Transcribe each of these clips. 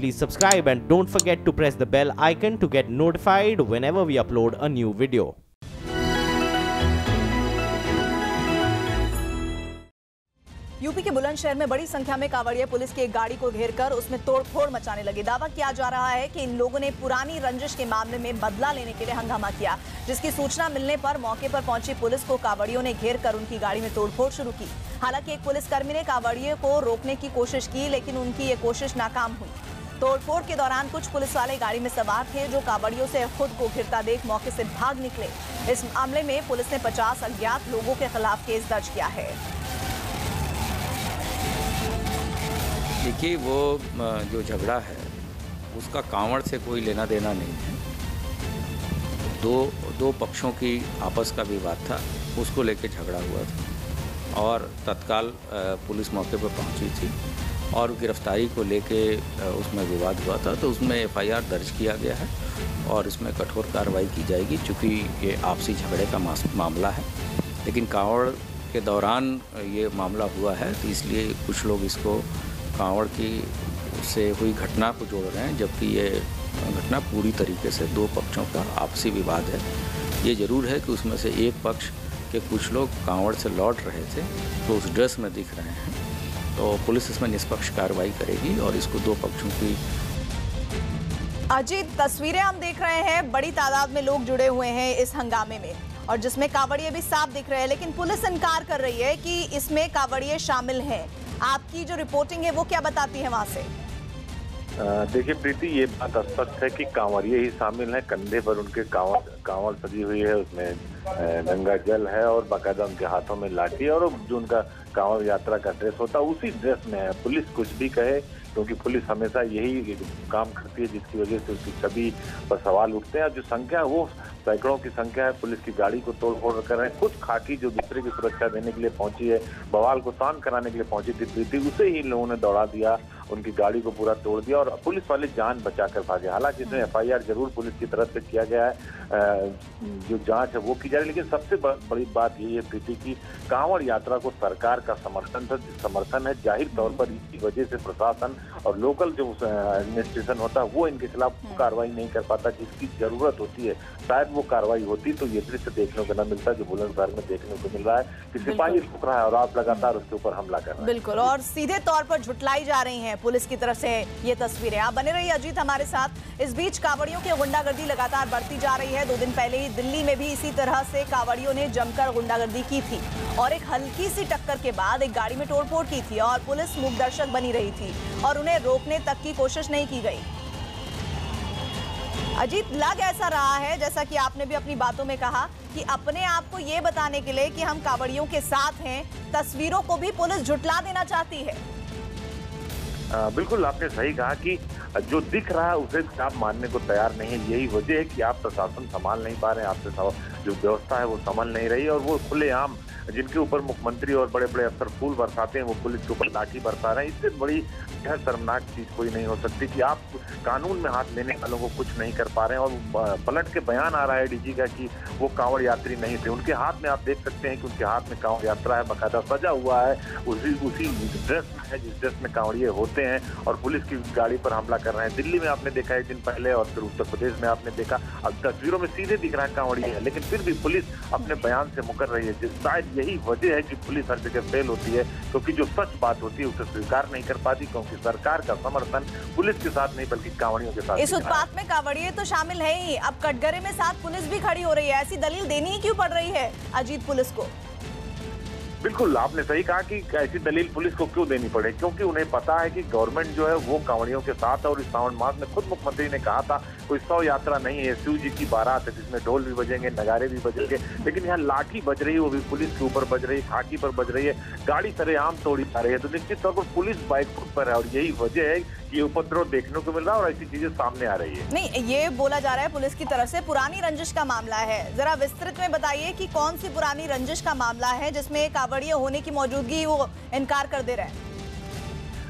please subscribe and don't forget to press the bell icon to get notified whenever we upload a new video. UP के बुलंदशहर में बड़ी संख्या में कांवड़िए police की एक गाड़ी को घेरकर उसमें तोड़फोड़ मचाने लगे। दावा किया जा रहा है कि इन लोगों ने पुरानी रंजिश के मामले में बदला लेने के लिए हंगामा किया, जिसकी सूचना मिलने पर मौके पर पहुंची पुलिस को कांवड़ियों ने घेरकर उनकी गाड़ी में तोड़फोड़ शुरू की। हालांकि एक पुलिसकर्मी ने कांवड़ियों को रोकने की कोशिश की, लेकिन उनकी ये कोशिश नाकाम हुई। तोड़फोड़ के दौरान कुछ पुलिस वाले गाड़ी में सवार थे, जो कांवड़ियों से खुद को घिरता देख मौके से भाग निकले। इस मामले में पुलिस ने 50 अज्ञात लोगों के खिलाफ केस दर्ज किया है। देखिए, वो जो झगड़ा है उसका कांवड़ से कोई लेना देना नहीं है। दो पक्षों की आपस का विवाद था, उसको लेके झगड़ा हुआ था और तत्काल पुलिस मौके पर पहुंची थी और गिरफ्तारी को लेके उसमें विवाद हुआ था, तो उसमें एफआईआर दर्ज किया गया है और इसमें कठोर कार्रवाई की जाएगी, चूँकि ये आपसी झगड़े का मामला है। लेकिन कांवड़ के दौरान ये मामला हुआ है, तो इसलिए कुछ लोग इसको कांवड़ की से हुई घटना को जोड़ रहे हैं, जबकि ये घटना पूरी तरीके से दो पक्षों का आपसी विवाद है। ये ज़रूर है कि उसमें से एक पक्ष के कुछ लोग कांवड़ से लौट रहे थे, तो उस ड्रेस में दिख रहे हैं, तो पुलिस इसमें निष्पक्ष कार्रवाई करेगी और इसको दो पक्षों की। अजीत, तस्वीरें हम देख रहे हैं, बड़ी तादाद में लोग जुड़े हुए हैं इस हंगामे में और जिसमें कांवड़िए भी साफ दिख रहे हैं, लेकिन पुलिस इनकार कर रही है कि इसमें कांवड़िए शामिल हैं। आपकी जो रिपोर्टिंग है वो क्या बताती है वहां से? देखिए प्रीति, ये बात स्पष्ट है कि कांवड़िए ही शामिल हैं। कंधे पर उनके कांवड़ सजी हुई है, उसमें गंगा जल है और बाकायदा उनके हाथों में लाठी है और जो उनका कांवड़ यात्रा का ड्रेस होता है उसी ड्रेस में है। पुलिस कुछ भी कहे, क्योंकि पुलिस हमेशा यही काम करती है, जिसकी वजह से उसकी छवि पर सवाल उठते हैं। जो संख्या है वो सैकड़ों की संख्या है। पुलिस की गाड़ी को तोड़फोड़ कर रहे हैं। कुछ खाकी जो दूसरे की सुरक्षा देने के लिए पहुंची है, बवाल को शांत कराने के लिए पहुंची थी प्रीति, उसे ही लोगों ने दौड़ा दिया, उनकी गाड़ी को पूरा तोड़ दिया और पुलिस वाले जान बचाकर भागे। हालांकि इसमें एफआईआर जरूर पुलिस की तरफ से किया गया है, जो जांच है वो की जा रही है। लेकिन सबसे बड़ी बात यही है प्रीति की कांवड़ यात्रा को सरकार का समर्थन है। जाहिर तौर पर इसी वजह से प्रशासन और लोकल जो एडमिनिस्ट्रेशन होता है वो इनके खिलाफ कार्रवाई नहीं कर पाता, जिसकी जरूरत होती है। शायद वो कार्रवाई होती तो ये दृश्य देखने को न मिलता जो बुलंदशहर में देखने को मिल रहा है कि सिपाही रुक रहा है और आप लगातार उसके ऊपर हमला कर रहे हैं। बिल्कुल, और सीधे तौर पर झुटलाई जा रही हैं पुलिस की तरफ से ये तस्वीरें। आप बने रहिए अजीत हमारे साथ। इस बीच कांवड़ियों की गुंडागर्दी लगातार बढ़ती जा रही है। 2 दिन पहले ही दिल्ली में भी इसी तरह से कांवड़ियों ने जमकर गुंडागर्दी की थी और एक हल्की सी टक्कर के बाद एक गाड़ी में तोड़फोड़ की थी और पुलिस मूकदर्शक बनी रही थी और उन्हें रोकने तक की कोशिश नहीं की गई। अजीत, लग ऐसा रहा है जैसा कि आपने भी अपनी बातों में कहा कि अपने आप को ये बताने के लिए कि हम कांवड़ियों के साथ हैं, तस्वीरों को भी पुलिस झुटला देना चाहती है। बिल्कुल, आपने सही कहा कि जो दिख रहा है उसे आप मानने को तैयार नहीं है। यही वजह है कि आप प्रशासन संभाल नहीं पा रहे हैं, आपसे जो व्यवस्था है वो संभाल नहीं रही है और वो खुलेआम जिनके ऊपर मुख्यमंत्री और बड़े बड़े अफसर फूल बरसाते हैं वो पुलिस के ऊपर लाठी बरसा रहे हैं। इससे बड़ी शर्मनाक चीज कोई नहीं हो सकती कि आप कानून में हाथ लेने वालों को कुछ नहीं कर पा रहे हैं। और पलट के बयान आ रहा है डीजी का कि वो कांवड़ यात्री नहीं थे। उनके हाथ में आप देख सकते हैं कि उनके हाथ में कांवड़ यात्रा है, बाकायदा सजा हुआ है, उसी ड्रेस में है जिस ड्रेस में कांवड़िए होते हैं और पुलिस की गाड़ी पर हमला कर रहे हैं। दिल्ली में आपने देखा 1 दिन पहले और फिर उत्तर प्रदेश में आपने देखा। अब तस्वीरों में सीधे दिख रहा है कांवड़िए है, लेकिन फिर भी पुलिस अपने बयान से मुकर रही है। शायद यही वजह है कि पुलिस हर जगह फेल होती है, क्योंकि जो सच बात होती है उसे स्वीकार नहीं कर पाती, क्योंकि सरकार का समर्थन पुलिस के साथ नहीं बल्कि कांवड़ियों के साथ। इस उत्पात में कांवड़िए तो शामिल है ही, अब कटघरे में साथ पुलिस भी खड़ी हो रही है। ऐसी दलील देनी ही क्यों पड़ रही है अजीत पुलिस को? बिल्कुल, आपने सही कहा कि ऐसी दलील पुलिस को क्यों देनी पड़े, क्योंकि उन्हें पता है कि गवर्नमेंट जो है वो कांवड़ियों के साथ है। और इस सावन मास में खुद मुख्यमंत्री ने कहा था कोई 100 यात्रा नहीं है, शिव जी की बारात है जिसमें ढोल भी बजेंगे, नगारे भी बजेंगे, लेकिन यहाँ लाठी बज रही है, वो भी पुलिस के ऊपर बज रही है, खाकी पर बज रही है, गाड़ी सरेआम तोड़ी जा रही है। तो निश्चित तौर पर पुलिस बैकफुट पर है और यही वजह है कि ये उपद्रव देखने को मिल रहा है और ऐसी चीजें सामने आ रही है। नहीं, ये बोला जा रहा है पुलिस की तरफ से पुरानी रंजिश का मामला है। जरा विस्तृत में बताइए कि कौन सी पुरानी रंजिश का मामला है जिसमें कांवड़िए होने की मौजूदगी वो इनकार कर दे रहे हैं।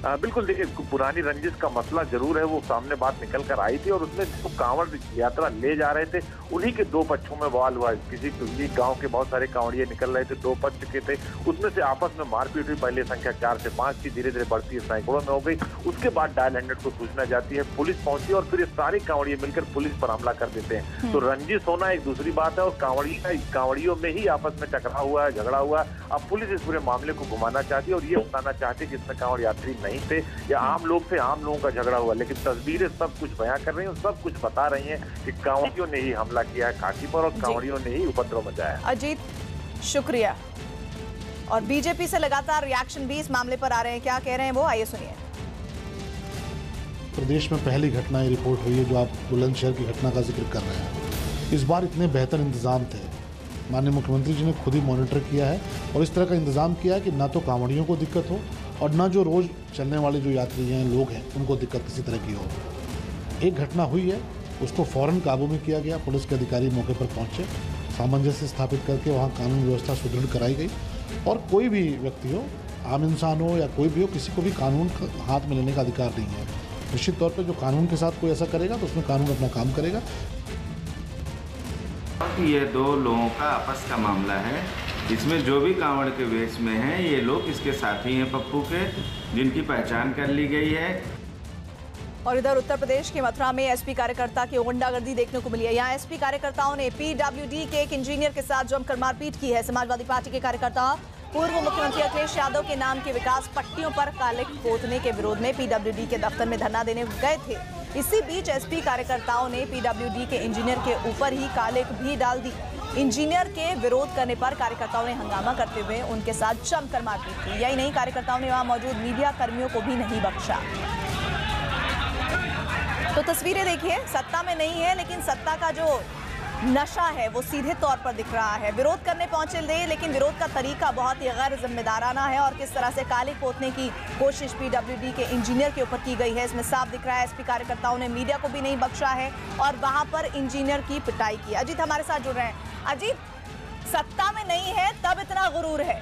बिल्कुल, देखिए पुरानी रंजिश का मसला जरूर है, वो सामने बात निकल कर आई थी और उसमें जो कांवड़ यात्रा ले जा रहे थे उन्हीं के दो पक्षों में बवाल हुआ। किसी गांव के बहुत सारे कांवड़िए निकल रहे थे, दो पक्ष के थे, उसमें से आपस में मारपीट हुई। पहले संख्या 4 से 5 थी, धीरे धीरे बढ़ती है सैकड़ों में हो गई। उसके बाद डायल 100 को सूचना जाती है, पुलिस पहुंची और फिर ये सारे कांवड़िए मिलकर पुलिस पर हमला कर देते हैं। तो रंजिश होना एक दूसरी बात है और कांवड़ियों में ही आपस में टकराव हुआ है, झगड़ा हुआ है। अब पुलिस इस पूरे मामले को घुमाना चाहती है और ये बताना चाहती है कि इसमें कांवड़ यात्री नहीं थे या आम लोग थे, आम लोगों का झगड़ा हुआ। लेकिन तस्वीरें सब कुछ बयां कर रही हैं, सब कुछ बता रही हैं कि कांवड़ियों ने ही हमला किया है काशी पर और कांवड़ियों ने ही उपद्रव मचाया। अजीत, शुक्रिया। और बीजेपी से लगातार रिएक्शन भी इस मामले पर आ रहे हैं, क्या कह रहे हैं वो, आइए सुनिए। प्रदेश में पहली घटना ये रिपोर्ट हुई है जो आप बुलंदशहर की घटना का जिक्र कर रहे हैं। इस बार इतने बेहतर इंतजाम थे, माननीय मुख्यमंत्री जी ने खुद ही मॉनिटर किया है और इस तरह का इंतजाम किया है कि ना तो कांवड़ियों को दिक्कत हो और ना जो रोज चलने वाले जो यात्री हैं, लोग हैं, उनको दिक्कत किसी तरह की हो। एक घटना हुई है, उसको फौरन काबू में किया गया, पुलिस के अधिकारी मौके पर पहुंचे, सामंजस्य स्थापित करके वहाँ कानून व्यवस्था सुदृढ़ कराई गई और कोई भी व्यक्ति हो, आम इंसान हो या कोई भी हो, किसी को भी कानून हाथ में लेने का अधिकार नहीं है। निश्चित तौर पर जो कानून के साथ कोई ऐसा करेगा तो उसमें कानून अपना काम करेगा। ये दो लोगों का आपस का मामला है, इसमें जो भी कांवड़ के वेश में हैं ये लोग इसके साथी हैं पप्पू के, जिनकी पहचान कर ली गई है। और इधर उत्तर प्रदेश के मथुरा में एसपी कार्यकर्ता की गुंडागर्दी देखने को मिली है। यहाँ एसपी कार्यकर्ताओं ने पीडब्ल्यूडी के एक इंजीनियर के साथ जमकर मारपीट की है। समाजवादी पार्टी के कार्यकर्ता पूर्व मुख्यमंत्री अखिलेश यादव के नाम के विकास पट्टियों पर कालिख पोतने के विरोध में पीडब्ल्यूडी के दफ्तर में धरना देने गए थे। इसी बीच एसपी कार्यकर्ताओं ने पीडब्ल्यूडी के इंजीनियर के ऊपर ही कालिख भी डाल दी। इंजीनियर के विरोध करने पर कार्यकर्ताओं ने हंगामा करते हुए उनके साथ जमकर मारपीट की। यही नहीं, कार्यकर्ताओं ने वहां मौजूद मीडिया कर्मियों को भी नहीं बख्शा। तो तस्वीरें देखिए, सत्ता में नहीं है लेकिन सत्ता का जो नशा है वो सीधे तौर पर दिख रहा है। विरोध करने पहुंचे थे लेकिन विरोध का तरीका बहुत ही गैर जिम्मेदाराना है और किस तरह से कालिख पोतने की कोशिश पीडब्ल्यूडी के इंजीनियर के ऊपर की गई है इसमें साफ दिख रहा है। एसपी कार्यकर्ताओं ने मीडिया को भी नहीं बख्शा है और वहां पर इंजीनियर की पिटाई की। अजीत हमारे साथ जुड़ रहे हैं। अजीत, सत्ता में नहीं है तब इतना गुरूर है?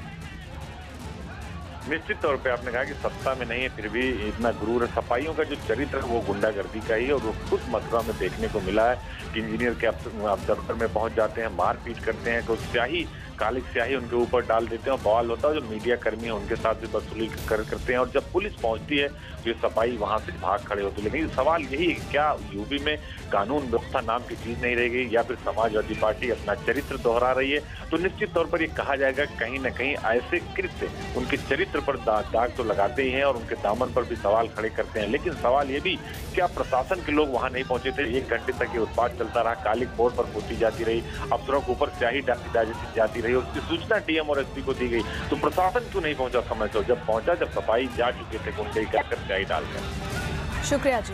निश्चित तौर पे आपने कहा कि सत्ता में नहीं है फिर भी इतना गुरूर है। सफाइयों का जो चरित्र है वो गुंडागर्दी का ही है और वो खुद मथुरा में देखने को मिला है कि इंजीनियर के दफ्तर में पहुंच जाते हैं, मारपीट करते हैं, कुछ स्याही, कालिक स्याही उनके ऊपर डाल देते हैं और बवाल होता है। जो मीडिया कर्मी है उनके साथ भी बदसलूकी करते हैं और जब पुलिस पहुंचती है तो ये सफाई वहां से भाग खड़े होते हैं। लेकिन सवाल यही है, क्या यूपी में कानून व्यवस्था नाम की चीज नहीं रह गई या फिर समाजवादी पार्टी अपना चरित्र दोहरा रही है? तो निश्चित तौर पर ये कहा जाएगा कहीं न कहीं ऐसे कृत्य उनके चरित्र पर दाग तो लगाते ही हैं और उनके दामन पर भी सवाल खड़े करते हैं। लेकिन सवाल ये भी, क्या प्रशासन के लोग वहां नहीं पहुंचे थे? 1 घंटे तक ये उत्पात चलता रहा, कालिक बोर्ड पर पोती जाती रही, अफसरों के ऊपर स्याही जाती रही, उसकी सूचना डीएम और एसपी को दी गई। तो प्रशासन क्यों नहीं पहुंचा समय से? जब पहुंचा, जब सफाई जा चुके थे गुंडे कर स्याही डालकर। शुक्रिया जी।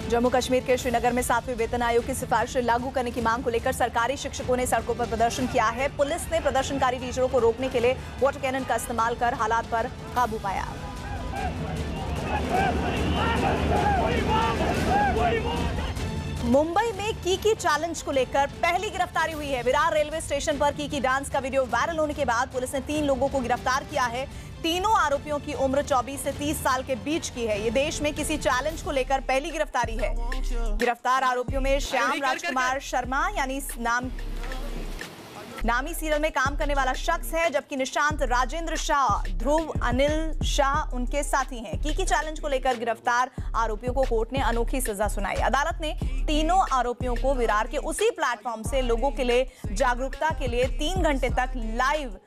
जम्मू कश्मीर के श्रीनगर में 7वें वेतन आयोग की सिफारिशें लागू करने की मांग को लेकर सरकारी शिक्षकों ने सड़कों पर प्रदर्शन किया है। पुलिस ने प्रदर्शनकारी टीचरों को रोकने के लिए वाटर कैनन का इस्तेमाल कर हालात पर काबू पाया। मुंबई में कीकी चैलेंज को लेकर पहली गिरफ्तारी हुई है। विरार रेलवे स्टेशन पर कीकी डांस का वीडियो वायरल होने के बाद पुलिस ने 3 लोगों को गिरफ्तार किया है। तीनों आरोपियों की उम्र 24 से 30 साल के बीच की है। ये देश में किसी चैलेंज को लेकर पहली गिरफ्तारी है। गिरफ्तार आरोपियों में श्याम राजकुमार शर्मा यानी नामी सीरियल में काम करने वाला शख्स है, जबकि निशांत राजेंद्र शाह, ध्रुव अनिल शाह उनके साथी हैं। कीकी चैलेंज को लेकर गिरफ्तार आरोपियों को कोर्ट ने अनोखी सजा सुनाई। अदालत ने तीनों आरोपियों को विरार के उसी प्लेटफॉर्म से लोगों के लिए जागरूकता के लिए 3 घंटे तक लाइव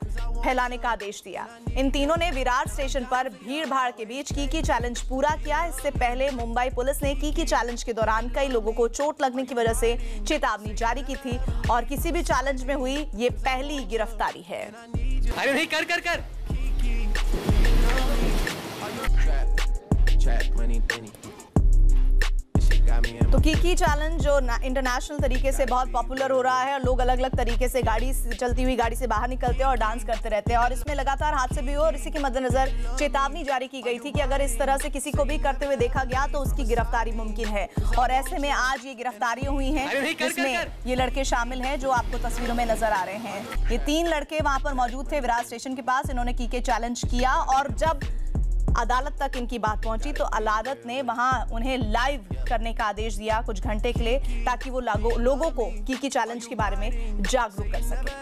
फैलाने का आदेश दिया। इन तीनों ने विरार स्टेशन पर भीड़ भाड़ के बीच कीकी चैलेंज पूरा किया। इससे पहले मुंबई पुलिस ने कीकी चैलेंज के दौरान कई लोगों को चोट लगने की वजह से चेतावनी जारी की थी और किसी भी चैलेंज में हुई ये पहली गिरफ्तारी है। अरे नहीं, कर कर कर तो कीकी चैलेंज जो इंटरनेशनल तरीके से बहुत पॉपुलर हो रहा है और लोग अलग अलग तरीके से चलती हुई गाड़ी से बाहर निकलते हैं और डांस करते रहते हैं और इसमें लगातार हादसे भी हुए और इसी के मद्देनजर चेतावनी जारी की गई थी कि अगर इस तरह से किसी को भी करते हुए देखा गया तो उसकी गिरफ्तारी मुमकिन है। और ऐसे में आज ये गिरफ्तारियां हुई हैं जिसमें ये लड़के शामिल हैं जो आपको तस्वीरों में नजर आ रहे हैं। ये 3 लड़के वहां पर मौजूद थे विरार स्टेशन के पास। इन्होंने कीकी चैलेंज किया और जब अदालत तक इनकी बात पहुंची तो अदालत ने वहां उन्हें लाइव करने का आदेश दिया कुछ घंटे के लिए, ताकि वो लोगों को कीकी चैलेंज के बारे में जागरूक कर सके।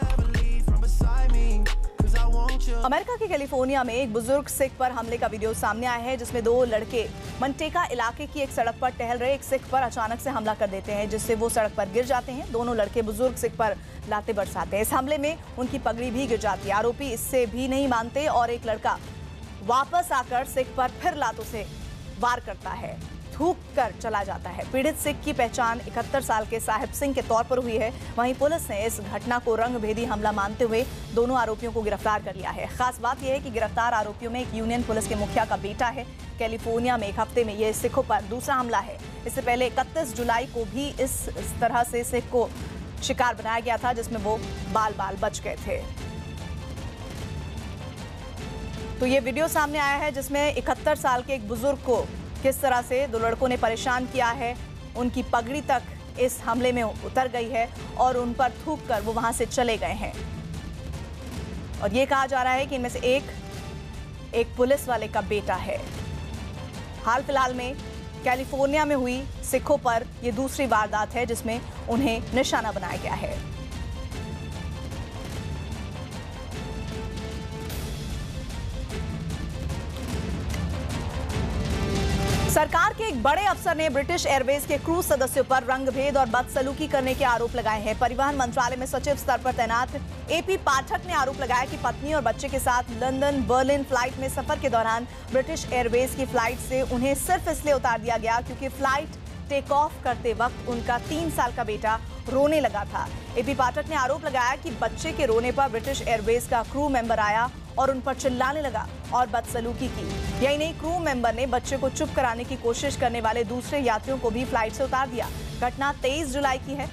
अमेरिका के कैलिफोर्निया में एक बुजुर्ग सिख पर हमले का वीडियो सामने आया है, जिसमें 2 लड़के मंटेका इलाके की एक सड़क पर टहल रहे एक सिख पर अचानक से हमला कर देते हैं, जिससे वो सड़क पर गिर जाते हैं। दोनों लड़के बुजुर्ग सिख पर लाते बरसाते हैं। इस हमले में उनकी पगड़ी भी गिर जाती है। आरोपी इससे भी नहीं मानते और एक लड़का वापस आकर सिख पर फिर लातों से वार करता है, थूक कर चला जाता है। पीड़ित सिख की पहचान 71 साल के साहिब सिंह के तौर पर हुई है। वहीं पुलिस ने इस घटना को रंगभेदी हमला मानते हुए दोनों आरोपियों को गिरफ्तार कर लिया है। खास बात यह है कि गिरफ्तार आरोपियों में एक यूनियन पुलिस के मुखिया का बेटा है। कैलिफोर्निया में एक हफ्ते में यह सिखों पर दूसरा हमला है। इससे पहले 31 जुलाई को भी इस तरह से सिख को शिकार बनाया गया था, जिसमें वो बाल बच गए थे। तो ये वीडियो सामने आया है जिसमें 71 साल के एक बुजुर्ग को किस तरह से 2 लड़कों ने परेशान किया है। उनकी पगड़ी तक इस हमले में उतर गई है और उन पर थूक कर वो वहां से चले गए हैं। और ये कहा जा रहा है कि इनमें से एक पुलिस वाले का बेटा है। हाल फिलहाल में कैलिफोर्निया में हुई सिखों पर यह दूसरी वारदात है जिसमें उन्हें निशाना बनाया गया है। सरकार के एक बड़े अफसर ने ब्रिटिश एयरवेज के क्रूज सदस्यों पर रंगभेद और बदसलूकी करने के आरोप लगाए हैं। परिवहन मंत्रालय में सचिव स्तर पर तैनात एपी पाठक ने आरोप लगाया कि पत्नी और बच्चे के साथ लंदन बर्लिन फ्लाइट में सफर के दौरान ब्रिटिश एयरवेज की फ्लाइट से उन्हें सिर्फ इसलिए उतार दिया गया क्योंकि फ्लाइट टेक ऑफ करते वक्त उनका 3 साल का बेटा रोने लगा था। एपी पाठक ने आरोप लगाया कि बच्चे के रोने पर ब्रिटिश एयरवेज का क्रू मेंबर आया और उन पर चिल्लाने लगा और बदसलूकी की। यही नहीं, क्रू मेंबर ने बच्चे को चुप कराने की कोशिश करने वाले दूसरे यात्रियों को भी फ्लाइट से उतार दिया। घटना 23 जुलाई की है।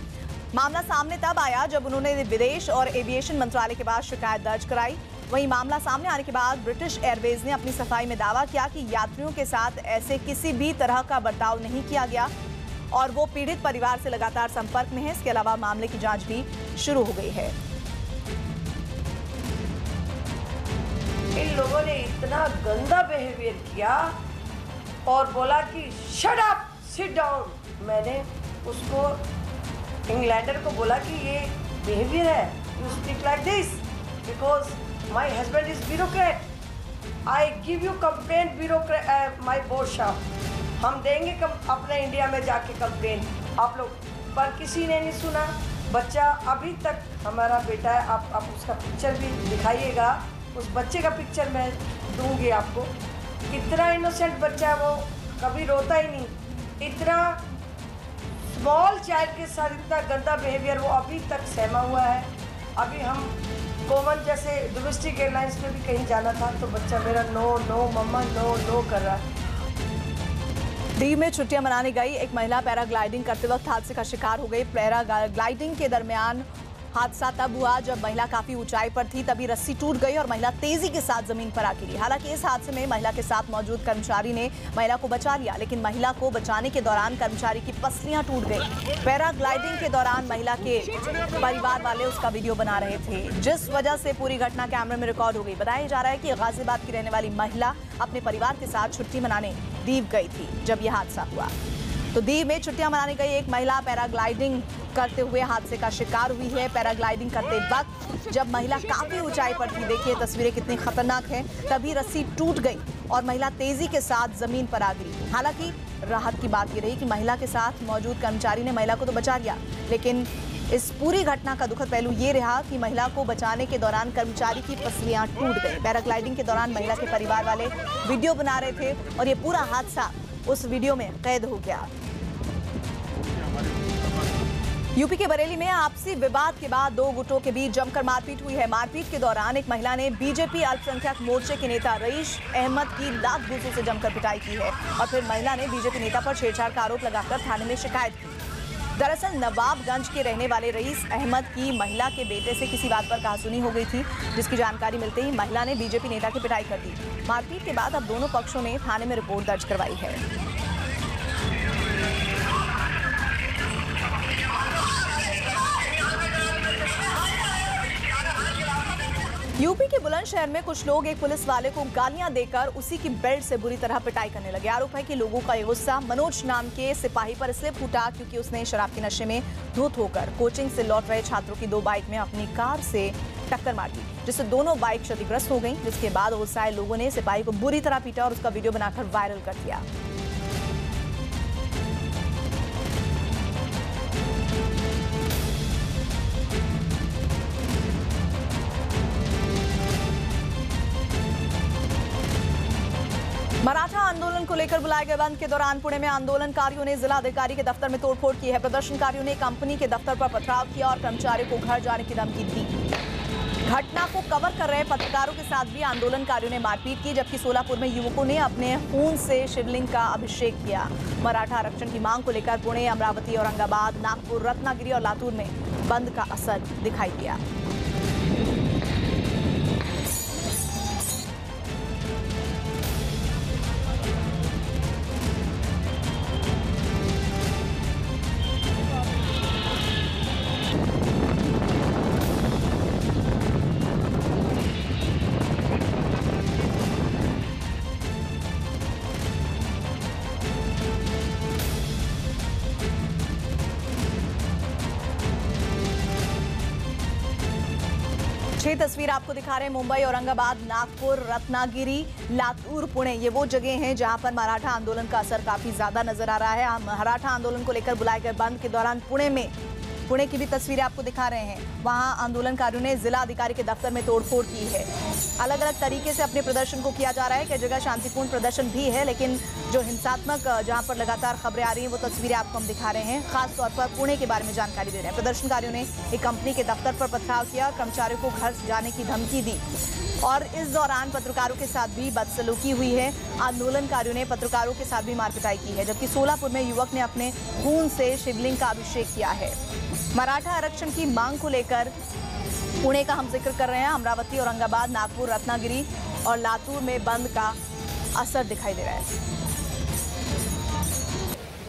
मामला सामने तब आया जब उन्होंने विदेश और एविएशन मंत्रालय के पास शिकायत दर्ज कराई। वहीं मामला सामने आने के बाद ब्रिटिश एयरवेज ने अपनी सफाई में दावा किया कि यात्रियों के साथ ऐसे किसी भी तरह का बर्ताव नहीं किया गया और वो पीड़ित परिवार से लगातार संपर्क में है। इसके अलावा मामले की जांच भी शुरू हो गई है। इन लोगों ने इतना गंदा बिहेवियर किया और बोला कि शट अप, सिट डाउन। मैंने उसको इंग्लैंडर को बोला कि ये बिहेवियर है, you speak like this because my husband is bureaucrat. I give you complaint bureaucrat my boss साहब। हम देंगे अपने इंडिया में जाके कंप्लेन आप लोग, पर किसी ने नहीं सुना। बच्चा अभी तक हमारा बेटा है, आप उसका पिक्चर भी दिखाइएगा। उस बच्चे का पिक्चर मैं दूंगी आपको। इतना इनोसेंट बच्चा है, वो कभी रोता ही नहीं। इतना स्मॉल चाइल्ड के साथ इतना गंदा बिहेवियर वो अभी तक सहमा हुआ है। अभी हम कॉमन जैसे डोमेस्टिक एयरलाइंस में भी कहीं जाना था तो बच्चा मेरा नो नो मम्मा नो नो कर रहा है। दीव में छुट्टियां मनाने गई एक महिला पैराग्लाइडिंग करते वक्त हादसे का शिकार हो गई। पैराग्लाइडिंग के दरमियान हादसा तब हुआ जब महिला काफी ऊंचाई पर थी, तभी रस्सी टूट गई और महिला तेजी के साथ जमीन पर आ गिरी। हालांकि इस हादसे में महिला के साथ मौजूद कर्मचारी ने महिला को बचा लिया, लेकिन महिला को बचाने के दौरान कर्मचारी की पसलियां टूट गई। पैराग्लाइडिंग के दौरान महिला के परिवार वाले उसका वीडियो बना रहे थे, जिस वजह से पूरी घटना कैमरे में रिकॉर्ड हो गई। बताया जा रहा है कि गाजियाबाद की रहने वाली महिला अपने परिवार के साथ छुट्टी मनाने दीव गई थी जब यह हादसा हुआ। तो दीव में छुट्टियां मनाने गई एक महिला पैराग्लाइडिंग करते हुए हादसे का शिकार हुई है। पैराग्लाइडिंग करते वक्त जब महिला काफी ऊंचाई पर थी, देखिए तस्वीरें कितनी खतरनाक हैं, तभी रस्सी टूट गई और महिला तेजी के साथ जमीन पर आ गिरी। हालांकि राहत की बात यह रही कि महिला के साथ मौजूद कर्मचारी ने महिला को तो बचा लिया, लेकिन इस पूरी घटना का दुखद पहलू ये रहा कि महिला को बचाने के दौरान कर्मचारी की पसलियां टूट गई। पैराग्लाइडिंग के दौरान महिला के परिवार वाले वीडियो बना रहे थे और ये पूरा हादसा उस वीडियो में कैद हो गया। यूपी के बरेली में आपसी विवाद के बाद 2 गुटों के बीच जमकर मारपीट हुई है। मारपीट के दौरान एक महिला ने बीजेपी अल्पसंख्यक मोर्चे के नेता रईस अहमद की लात घूंसों से जमकर पिटाई की है और फिर महिला ने बीजेपी नेता पर छेड़छाड़ का आरोप लगाकर थाने में शिकायत की। दरअसल नवाबगंज के रहने वाले रईस अहमद की महिला के बेटे से किसी बात पर कहासुनी हो गई थी, जिसकी जानकारी मिलते ही महिला ने बीजेपी नेता की पिटाई कर दी। मारपीट के बाद अब दोनों पक्षों ने थाने में रिपोर्ट दर्ज करवाई है। यूपी के बुलंदशहर में कुछ लोग एक पुलिस वाले को गालियां देकर उसी की बेल्ट से बुरी तरह पिटाई करने लगे। आरोप है कि लोगों का ये गुस्सा मनोज नाम के सिपाही पर इसलिए फूटा क्योंकि उसने शराब के नशे में धुत होकर कोचिंग से लौट रहे छात्रों की 2 बाइक में अपनी कार से टक्कर मार दी, जिससे दोनों बाइक क्षतिग्रस्त हो गईं। जिसके बाद गुस्साए लोगों ने सिपाही को बुरी तरह पीटा और उसका वीडियो बनाकर वायरल कर दिया। मराठा आंदोलन को लेकर बुलाए गए बंद के दौरान पुणे में आंदोलनकारियों ने जिलाधिकारी के दफ्तर में तोड़फोड़ की है। प्रदर्शनकारियों ने कंपनी के दफ्तर पर पथराव किया और कर्मचारियों को घर जाने की धमकी दी। घटना को कवर कर रहे पत्रकारों के साथ भी आंदोलनकारियों ने मारपीट की, जबकि सोलापुर में युवकों ने अपने खून से शिवलिंग का अभिषेक किया। मराठा आरक्षण की मांग को लेकर पुणे, अमरावती, औरंगाबाद, नागपुर, रत्नागिरी और लातूर में बंद का असर दिखाई दिया। छह तस्वीर आपको दिखा रहे हैं। मुंबई, औरंगाबाद, नागपुर, रत्नागिरी, लातूर, पुणे, ये वो जगह हैं जहां पर मराठा आंदोलन का असर काफी ज्यादा नजर आ रहा है। मराठा आंदोलन को लेकर बुलाए गए बंद के दौरान पुणे की भी तस्वीरें आपको दिखा रहे हैं। वहां आंदोलनकारियों ने जिला अधिकारी के दफ्तर में तोड़फोड़ की है। अलग अलग तरीके से अपने प्रदर्शन को किया जा रहा है। कई जगह शांतिपूर्ण प्रदर्शन भी है, लेकिन जो हिंसात्मक जहां पर लगातार खबरें आ रही हैं वो तस्वीरें आपको हम दिखा रहे हैं। खासतौर पर पुणे के बारे में जानकारी दे रहे हैं। प्रदर्शनकारियों ने एक कंपनी के दफ्तर पर पथराव किया और कर्मचारियों को घर जाने की धमकी दी और इस दौरान पत्रकारों के साथ भी बदसलूकी हुई है। आंदोलनकारियों ने पत्रकारों के साथ भी मारपिटाई की है, जबकि सोलापुर में युवक ने अपने खून से शिवलिंग का अभिषेक किया है। मराठा आरक्षण की मांग को लेकर पुणे का हम जिक्र कर रहे हैं। अमरावती, औरंगाबाद, नागपुर, रत्नागिरी और लातूर में बंद का असर दिखाई दे रहा है,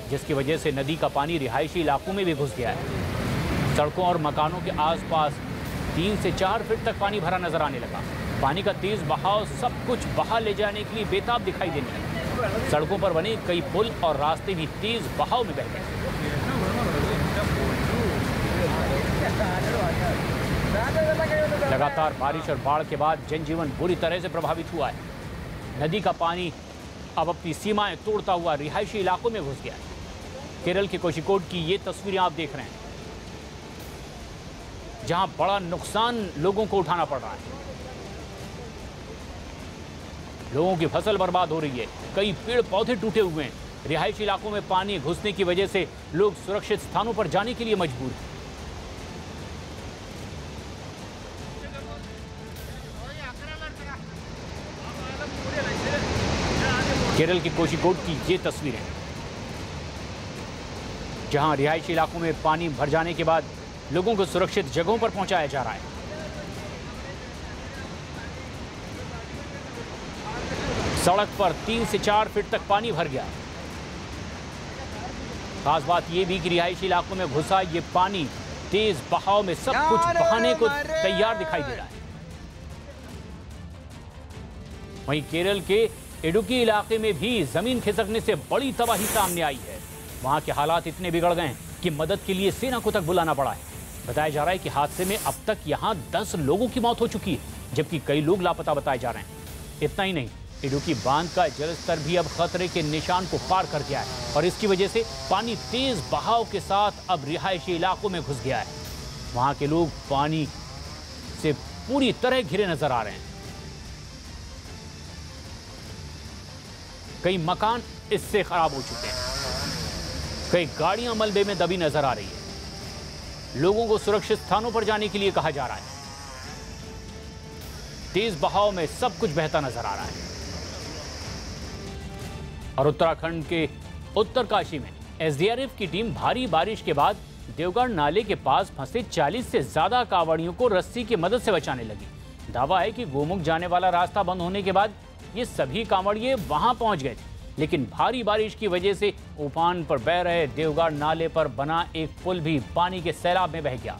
जिसकी वजह से नदी का पानी रिहायशी इलाकों में भी घुस गया है। सड़कों और मकानों के आसपास 3 से 4 फीट तक पानी भरा नजर आने लगा। पानी का तेज बहाव सब कुछ बहा ले जाने के लिए बेताब दिखाई देने लगा। सड़कों पर बने कई पुल और रास्ते भी तेज बहाव में बह गए। लगातार बारिश और बाढ़ के बाद जनजीवन बुरी तरह से प्रभावित हुआ है। नदी का पानी अब अपनी सीमाएं तोड़ता हुआ रिहायशी इलाकों में घुस गया है। केरल के कोझिकोड की ये तस्वीरें आप देख रहे हैं, जहां बड़ा नुकसान लोगों को उठाना पड़ रहा है। लोगों की फसल बर्बाद हो रही है, कई पेड़ पौधे टूटे हुए हैं। रिहायशी इलाकों में पानी घुसने की वजह से लोग सुरक्षित स्थानों पर जाने के लिए मजबूर हैं। केरल के कोझिकोड की ये तस्वीरें, जहां रिहायशी इलाकों में पानी भर जाने के बाद लोगों को सुरक्षित जगहों पर पहुंचाया जा रहा है। सड़क पर 3 से 4 फीट तक पानी भर गया। खास बात यह भी कि रिहायशी इलाकों में घुसा ये पानी तेज बहाव में सब कुछ बहाने को तैयार दिखाई दे रहा है। वहीं केरल के इडुक्की इलाके में भी जमीन खिसकने से बड़ी तबाही सामने आई है। वहां के हालात इतने बिगड़ गए हैं कि मदद के लिए सेना को तक बुलाना पड़ा है। बताया जा रहा है कि हादसे में अब तक यहां 10 लोगों की मौत हो चुकी है, जबकि कई लोग लापता बताए जा रहे हैं। इतना ही नहीं, इडुक्की बांध का जलस्तर भी अब खतरे के निशान को पार कर गया है और इसकी वजह से पानी तेज बहाव के साथ अब रिहायशी इलाकों में घुस गया है। वहां के लोग पानी से पूरी तरह घिरे नजर आ रहे हैं। कई मकान इससे खराब हो चुके हैं, कई गाड़ियां मलबे में दबी नजर आ रही है। लोगों को सुरक्षित स्थानों पर जाने के लिए कहा जा रहा है। तेज बहाव में सब कुछ बहता नजर आ रहा है। और उत्तराखंड के उत्तरकाशी में एसडीआरएफ की टीम भारी बारिश के बाद देवगढ़ नाले के पास फंसे 40 से ज्यादा कांवड़ियों को रस्सी की मदद से बचाने लगी। दावा है कि गोमुख जाने वाला रास्ता बंद होने के बाद ये सभी कांवड़िए वहां पहुंच गए थे, लेकिन भारी बारिश की वजह से उफान पर बह रहे देवगढ़ नाले पर बना एक पुल भी पानी के सैलाब में बह गया।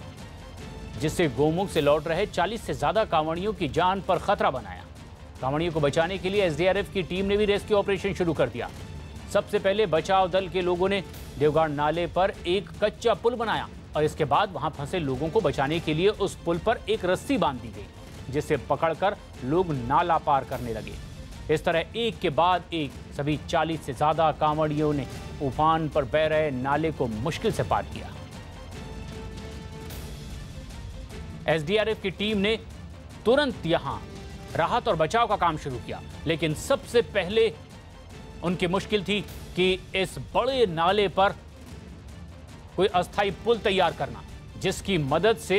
जिससे गोमुख से लौट रहे 40 से ज्यादा कांवड़ियों की जान पर खतरा बनाया। कांवड़ियों को बचाने के लिए एसडीआरएफ की टीम ने भी रेस्क्यू ऑपरेशन शुरू कर दिया। सबसे पहले बचाव दल के लोगों ने देवगाड़ नाले पर एक कच्चा पुल बनाया और इसके बाद वहां फंसे लोगों को बचाने के लिए उस पुल पर एक रस्सी बांध दी गई, जिसे पकड़कर लोग नाला पार करने लगे। इस तरह एक के बाद एक सभी 40 से ज्यादा कांवड़ियों ने उफान पर बह रहे नाले को मुश्किल से पार किया। एसडीआरएफ की टीम ने तुरंत यहां राहत और बचाव का काम शुरू किया, लेकिन सबसे पहले उनकी मुश्किल थी कि इस बड़े नाले पर कोई अस्थायी पुल तैयार करना, जिसकी मदद से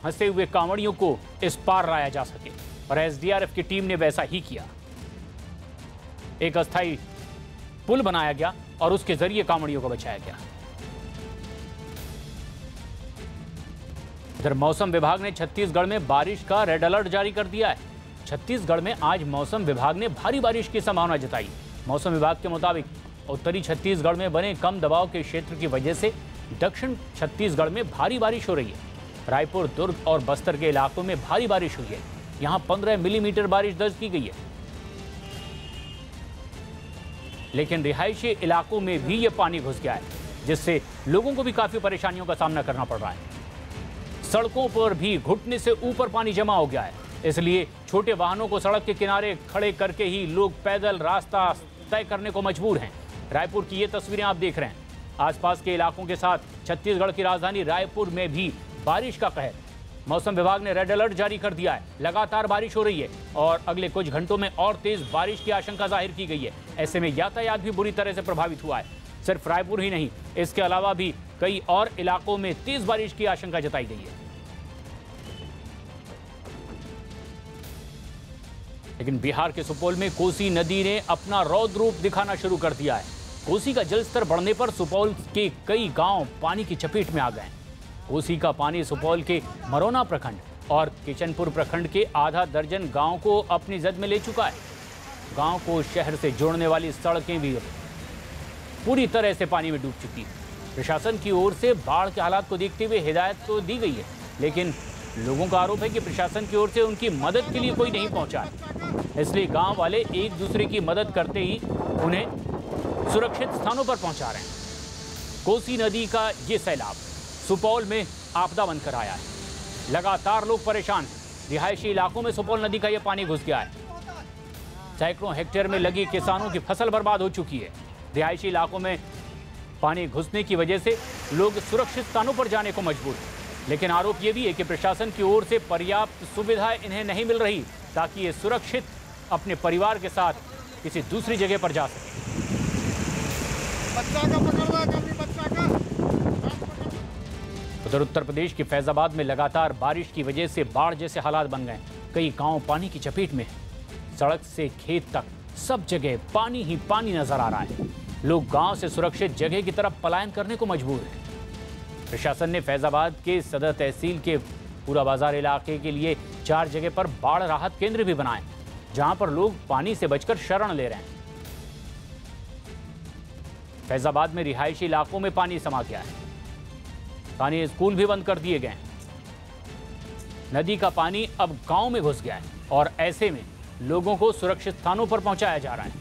फंसे हुए कांवड़ियों को इस पार लाया जा सके, और एसडीआरएफ की टीम ने वैसा ही किया। एक अस्थायी पुल बनाया गया और उसके जरिए कांवड़ियों को बचाया गया। इधर मौसम विभाग ने छत्तीसगढ़ में बारिश का रेड अलर्ट जारी कर दिया है। छत्तीसगढ़ में आज मौसम विभाग ने भारी बारिश की संभावना जताई। मौसम विभाग के मुताबिक उत्तरी छत्तीसगढ़ में बने कम दबाव के क्षेत्र की वजह से दक्षिण छत्तीसगढ़ में भारी बारिश हो रही है। रायपुर, दुर्ग और बस्तर के इलाकों में भारी बारिश हुई है। यहां 15 मिलीमीटर बारिश दर्ज की गई है, लेकिन रिहायशी इलाकों में भी ये पानी घुस गया है, जिससे लोगों को भी काफी परेशानियों का सामना करना पड़ रहा है। सड़कों पर भी घुटने से ऊपर पानी जमा हो गया है, इसलिए छोटे वाहनों को सड़क के किनारे खड़े करके ही लोग पैदल रास्ता तय करने को मजबूर हैं। रायपुर की ये तस्वीरें आप देख रहे हैं। आसपास के इलाकों के साथ छत्तीसगढ़ की राजधानी रायपुर में भी बारिश का कहर। मौसम विभाग ने रेड अलर्ट जारी कर दिया है। लगातार बारिश हो रही है और अगले कुछ घंटों में और तेज बारिश की आशंका जाहिर की गई है। ऐसे में यातायात भी बुरी तरह से प्रभावित हुआ है। सिर्फ रायपुर ही नहीं, इसके अलावा भी कई और इलाकों में तेज बारिश की आशंका जताई गई है। लेकिन बिहार के सुपौल में कोसी नदी ने अपना रौद्र रूप दिखाना शुरू कर दिया है। कोसी का जलस्तर बढ़ने पर सुपौल के कई गांव पानी की चपेट में आ गए। कोसी का पानी सुपौल के मरौना प्रखंड और किचनपुर प्रखंड के आधा दर्जन गांव को अपनी जद में ले चुका है। गांव को शहर से जोड़ने वाली सड़कें भी पूरी तरह से पानी में डूब चुकी है। प्रशासन की ओर से बाढ़ के हालात को देखते हुए हिदायत तो दी गई है, लेकिन लोगों का आरोप है कि प्रशासन की ओर से उनकी मदद के लिए कोई नहीं पहुंचा है। इसलिए गांव वाले एक दूसरे की मदद करते ही उन्हें सुरक्षित स्थानों पर पहुंचा रहे हैं। कोसी नदी का ये सैलाब सुपौल में आपदा बनकर आया है। लगातार लोग परेशान हैं। रिहायशी इलाकों में सुपौल नदी का ये पानी घुस गया है। सैकड़ों हेक्टेयर में लगी किसानों की फसल बर्बाद हो चुकी है। रिहायशी इलाकों में पानी घुसने की वजह से लोग सुरक्षित स्थानों पर जाने को मजबूर हैं। लेकिन आरोप ये भी है कि प्रशासन की ओर से पर्याप्त सुविधाएं इन्हें नहीं मिल रही, ताकि ये सुरक्षित अपने परिवार के साथ किसी दूसरी जगह पर जा सके। उधर उत्तर प्रदेश के फैजाबाद में लगातार बारिश की वजह से बाढ़ जैसे हालात बन गए। कई गांव पानी की चपेट में हैं। सड़क से खेत तक सब जगह पानी ही पानी नजर आ रहा है। लोग गांव से सुरक्षित जगह की तरफ पलायन करने को मजबूर हैं। प्रशासन ने फैजाबाद के सदर तहसील के पूरा बाजार इलाके के लिए 4 जगह पर बाढ़ राहत केंद्र भी बनाए, जहां पर लोग पानी से बचकर शरण ले रहे हैं। फैजाबाद में रिहायशी इलाकों में पानी समा गया है। स्थानीय स्कूल भी बंद कर दिए गए हैं। नदी का पानी अब गांव में घुस गया है और ऐसे में लोगों को सुरक्षित स्थानों पर पहुंचाया जा रहा है।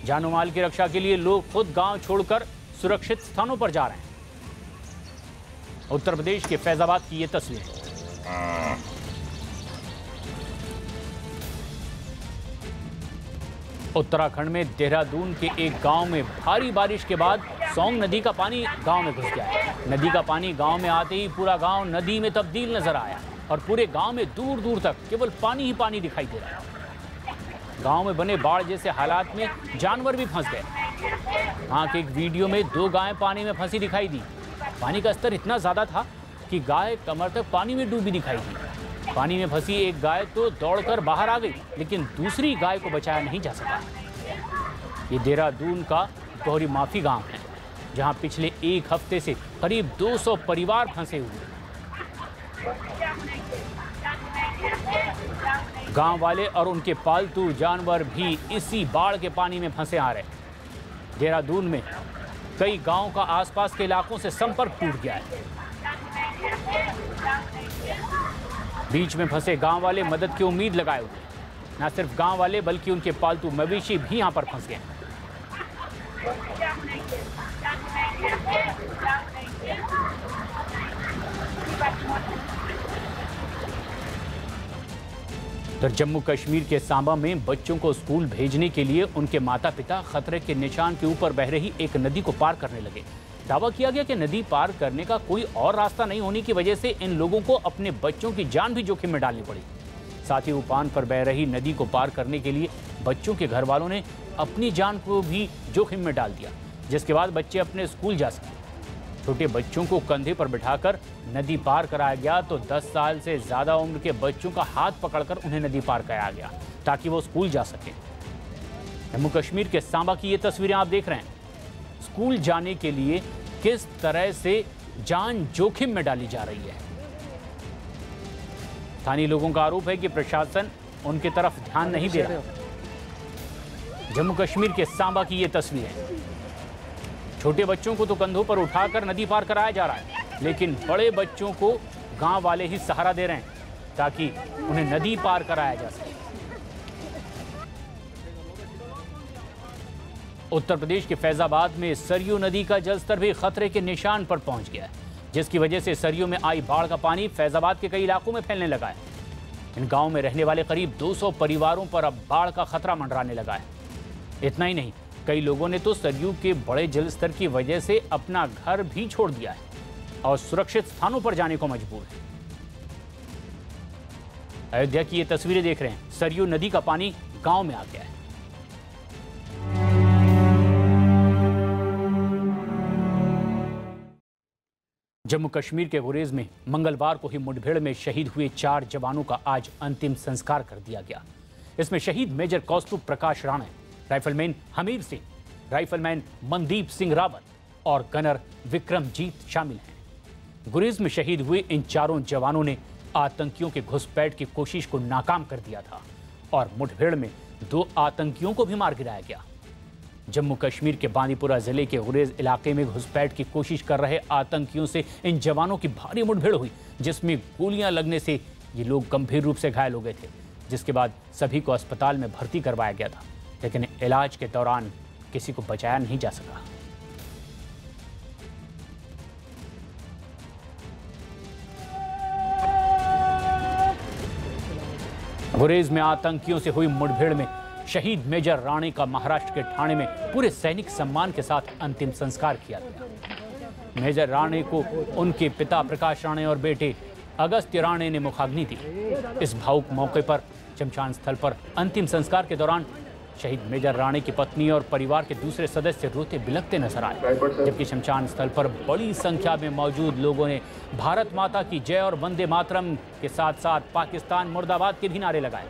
जानो माल की रक्षा के लिए लोग खुद गांव छोड़कर सुरक्षित स्थानों पर जा रहे हैं। उत्तर प्रदेश के फैजाबाद की ये तस्वीर। उत्तराखंड में देहरादून के एक गांव में भारी बारिश के बाद सोंग नदी का पानी गांव में घुस गया है। नदी का पानी गांव में आते ही पूरा गांव नदी में तब्दील नजर आया और पूरे गांव में दूर दूर तक केवल पानी ही पानी दिखाई दे रहा है। गांव में बने बाढ़ जैसे हालात में जानवर भी फंस गए। वहां के एक वीडियो में 2 गायें पानी में फंसी दिखाई दी। पानी का स्तर इतना ज्यादा था कि गाय कमर तक पानी में डूबी दिखाई दी। पानी में फंसी एक गाय तो दौड़कर बाहर आ गई, लेकिन दूसरी गाय को बचाया नहीं जा सका। ये देहरादून का गौरी माफी गांव है, जहां पिछले 1 हफ्ते से करीब 200 परिवार फंसे हुए। गांव वाले और उनके पालतू जानवर भी इसी बाढ़ के पानी में फंसे आ रहे। देहरादून में कई गांव का आसपास के इलाकों से संपर्क टूट गया है। बीच में फंसे गांव वाले मदद की उम्मीद लगाए हुए हैं। न सिर्फ गांव वाले बल्कि उनके पालतू मवेशी भी यहां पर फंस गए हैं। तो जम्मू कश्मीर के सांबा में बच्चों को स्कूल भेजने के लिए उनके माता पिता खतरे के निशान के ऊपर बह रही एक नदी को पार करने लगे। दावा किया गया कि नदी पार करने का कोई और रास्ता नहीं होने की वजह से इन लोगों को अपने बच्चों की जान भी जोखिम में डालनी पड़ी। साथ ही उफान पर बह रही नदी को पार करने के लिए बच्चों के घर वालों ने अपनी जान को भी जोखिम में डाल दिया, जिसके बाद बच्चे अपने स्कूल जा सके। छोटे बच्चों को कंधे पर बिठाकर नदी पार कराया गया तो 10 साल से ज्यादा उम्र के बच्चों का हाथ पकड़कर उन्हें नदी पार कराया गया ताकि वो स्कूल जा सके। जम्मू कश्मीर के सांबा की ये तस्वीरें आप देख रहे हैं। स्कूल जाने के लिए किस तरह से जान जोखिम में डाली जा रही है। स्थानीय लोगों का आरोप है कि प्रशासन उनकी तरफ ध्यान नहीं दे रहा। जम्मू कश्मीर के सांबा की ये तस्वीरें। छोटे बच्चों को तो कंधों पर उठाकर नदी पार कराया जा रहा है, लेकिन बड़े बच्चों को गांव वाले ही सहारा दे रहे हैं ताकि उन्हें नदी पार कराया जा सके। उत्तर प्रदेश के फैजाबाद में सरयू नदी का जलस्तर भी खतरे के निशान पर पहुंच गया है, जिसकी वजह से सरयू में आई बाढ़ का पानी फैजाबाद के कई इलाकों में फैलने लगा है। इन गांवों में रहने वाले करीब 200 परिवारों पर अब बाढ़ का खतरा मंडराने लगा है। इतना ही नहीं, कई लोगों ने तो सरयू के बड़े जलस्तर की वजह से अपना घर भी छोड़ दिया है और सुरक्षित स्थानों पर जाने को मजबूर है। अयोध्या की ये तस्वीरें देख रहे हैं। सरयू नदी का पानी गांव में आ गया है। जम्मू कश्मीर के गुरेज में मंगलवार को ही मुठभेड़ में शहीद हुए 4 जवानों का आज अंतिम संस्कार कर दिया गया। इसमें शहीद मेजर कौस्तुभ प्रकाश राणे, राइफलमैन हमीर सिंह, राइफलमैन मनदीप सिंह रावत और गनर विक्रमजीत शामिल हैं। गुरेज में शहीद हुए इन चारों जवानों ने आतंकियों के घुसपैठ की कोशिश को नाकाम कर दिया था और मुठभेड़ में 2 आतंकियों को भी मार गिराया गया। जम्मू कश्मीर के बांदीपुरा जिले के गुरेज इलाके में घुसपैठ की कोशिश कर रहे आतंकियों से इन जवानों की भारी मुठभेड़ हुई, जिसमें गोलियां लगने से ये लोग गंभीर रूप से घायल हो गए थे, जिसके बाद सभी को अस्पताल में भर्ती करवाया गया था, लेकिन इलाज के दौरान किसी को बचाया नहीं जा सका। गुरेज में आतंकियों से हुई मुठभेड़ में शहीद मेजर राणे का महाराष्ट्र के ठाणे में पूरे सैनिक सम्मान के साथ अंतिम संस्कार किया गया। मेजर राणे को उनके पिता प्रकाश राणे और बेटे अगस्त्य राणे ने मुखाग्नि दी। इस भावुक मौके पर शमशान स्थल पर अंतिम संस्कार के दौरान शहीद मेजर राणे की पत्नी और परिवार के दूसरे सदस्य रोते बिलखते नजर आए, जबकि शमशान स्थल पर बड़ी संख्या में मौजूद लोगों ने भारत माता की जय और वंदे मातरम के साथ साथ पाकिस्तान मुर्दाबाद के भी नारे लगाए।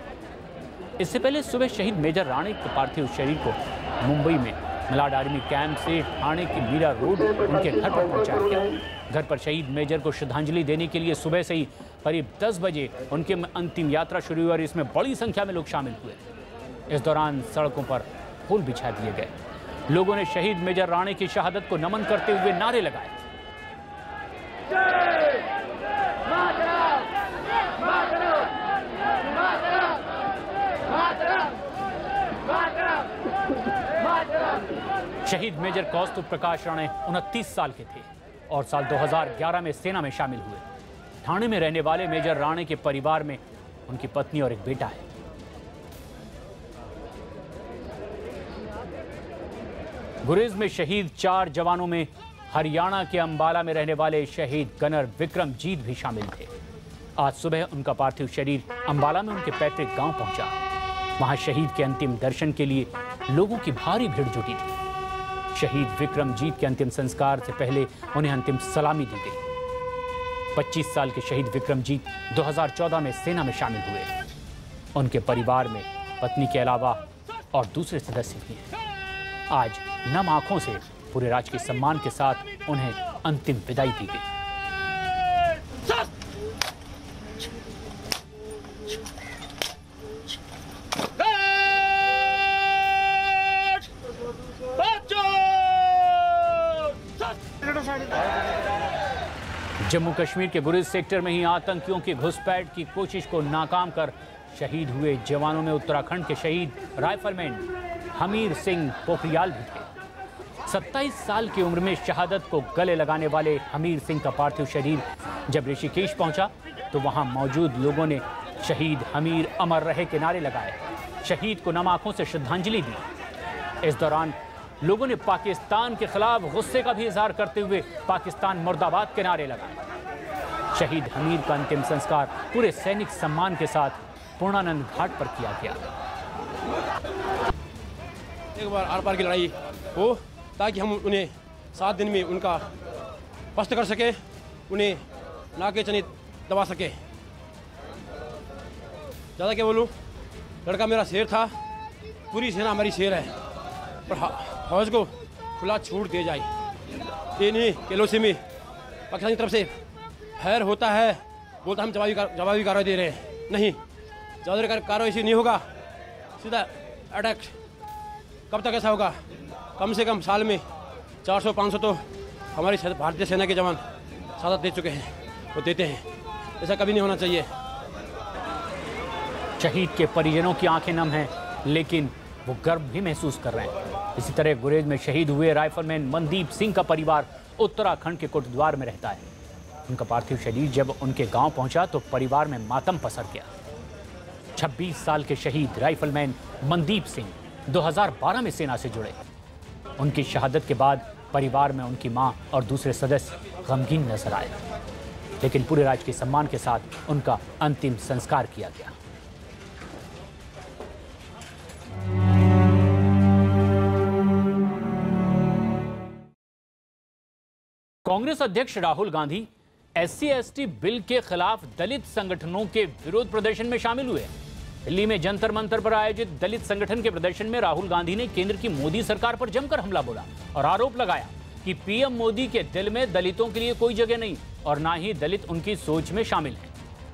इससे पहले सुबह शहीद मेजर राणे के पार्थिव शरीर को मुंबई में मलाड आर्मी कैंप से ठाणे की मीरा रोड उनके घर पर पहुंचाया गया। घर पर शहीद मेजर को श्रद्धांजलि देने के लिए सुबह से ही करीब 10 बजे उनकी अंतिम यात्रा शुरू हुई और इसमें बड़ी संख्या में लोग शामिल हुए। इस दौरान सड़कों पर फूल बिछा दिए गए। लोगों ने शहीद मेजर राणे की शहादत को नमन करते हुए नारे लगाए। शहीद मेजर कौस्तुभ प्रकाश राणे 29 साल के थे और साल 2011 में सेना में शामिल हुए। ठाणे में रहने वाले मेजर राणे के परिवार में उनकी पत्नी और एक बेटा है। गुरेज में शहीद 4 जवानों में हरियाणा के अंबाला में रहने वाले शहीद गनर विक्रमजीत भी शामिल थे। आज सुबह उनका पार्थिव शरीर अंबाला में उनके पैतृक गांव पहुंचा। वहां शहीद के अंतिम दर्शन के लिए लोगों की भारी भीड़ जुटी थी। शहीद विक्रमजीत के अंतिम संस्कार से पहले उन्हें अंतिम सलामी दी गई। 25 साल के शहीद विक्रमजीत 2014 में सेना में शामिल हुए। उनके परिवार में पत्नी के अलावा और दूसरे सदस्य भी हैं। आज नम आंखों से पूरे राजकीय सम्मान के साथ उन्हें अंतिम विदाई दी गई। जम्मू कश्मीर के गुरेज सेक्टर में ही आतंकियों की घुसपैठ की कोशिश को नाकाम कर शहीद हुए जवानों में उत्तराखंड के शहीद राइफलमैन हमीर सिंह पोखरियाल भी थे। 27 साल की उम्र में शहादत को गले लगाने वाले हमीर सिंह का पार्थिव शरीर जब ऋषिकेश पहुंचा तो वहां मौजूद लोगों ने शहीद हमीर अमर रहे के नारे लगाए, शहीद को नम आंखों से श्रद्धांजलि दी। इस दौरान लोगों ने पाकिस्तान के खिलाफ गुस्से का भी इजहार करते हुए पाकिस्तान मुर्दाबाद के नारे लगाए। शहीद हमीर का अंतिम संस्कार पूरे सैनिक सम्मान के साथ पूर्णानंद घाट पर किया गया। एक बार आर पार की लड़ाई हो ताकि हम उन्हें 7 दिन में उनका पस्त कर सके, उन्हें नाके चने दबा सके। ज़्यादा क्या बोलूँ, लड़का मेरा शेर था, पूरी सेना हमारी शेर है, पर फौज को खुला छूट दे जाए। ये नहीं कि एलओसी में पाकिस्तान की तरफ से फैर होता है, बोलता हम जवाबी कार्रवाई दे रहे हैं। नहीं, जवाबी कार्रवाई ऐसी नहीं होगा, सीधा अटैक। कब तक ऐसा होगा? कम से कम साल में 400-500 तो हमारी भारतीय सेना के जवान शहादत दे चुके हैं, वो देते हैं। ऐसा कभी नहीं होना चाहिए। शहीद के परिजनों की आंखें नम हैं, लेकिन वो गर्व भी महसूस कर रहे हैं। इसी तरह गुरेज में शहीद हुए राइफलमैन मनदीप सिंह का परिवार उत्तराखंड के कोटद्वार में रहता है। उनका पार्थिव शरीर जब उनके गांव पहुंचा तो परिवार में मातम पसर गया। 26 साल के शहीद राइफलमैन मनदीप सिंह 2012 में सेना से जुड़े। उनकी शहादत के बाद परिवार में उनकी मां और दूसरे सदस्य गमगीन नजर आए, लेकिन पूरे राजकीय सम्मान के साथ उनका अंतिम संस्कार किया गया। कांग्रेस अध्यक्ष राहुल गांधी SC/ST बिल के खिलाफ दलित संगठनों के विरोध प्रदर्शन में शामिल हुए। दिल्ली में जंतर मंतर पर आयोजित दलित संगठन के प्रदर्शन में राहुल गांधी ने केंद्र की मोदी सरकार पर जमकर हमला बोला और आरोप लगाया कि पीएम मोदी के दिल में दलितों के लिए कोई जगह नहीं और ना ही दलित उनकी सोच में शामिल हैं।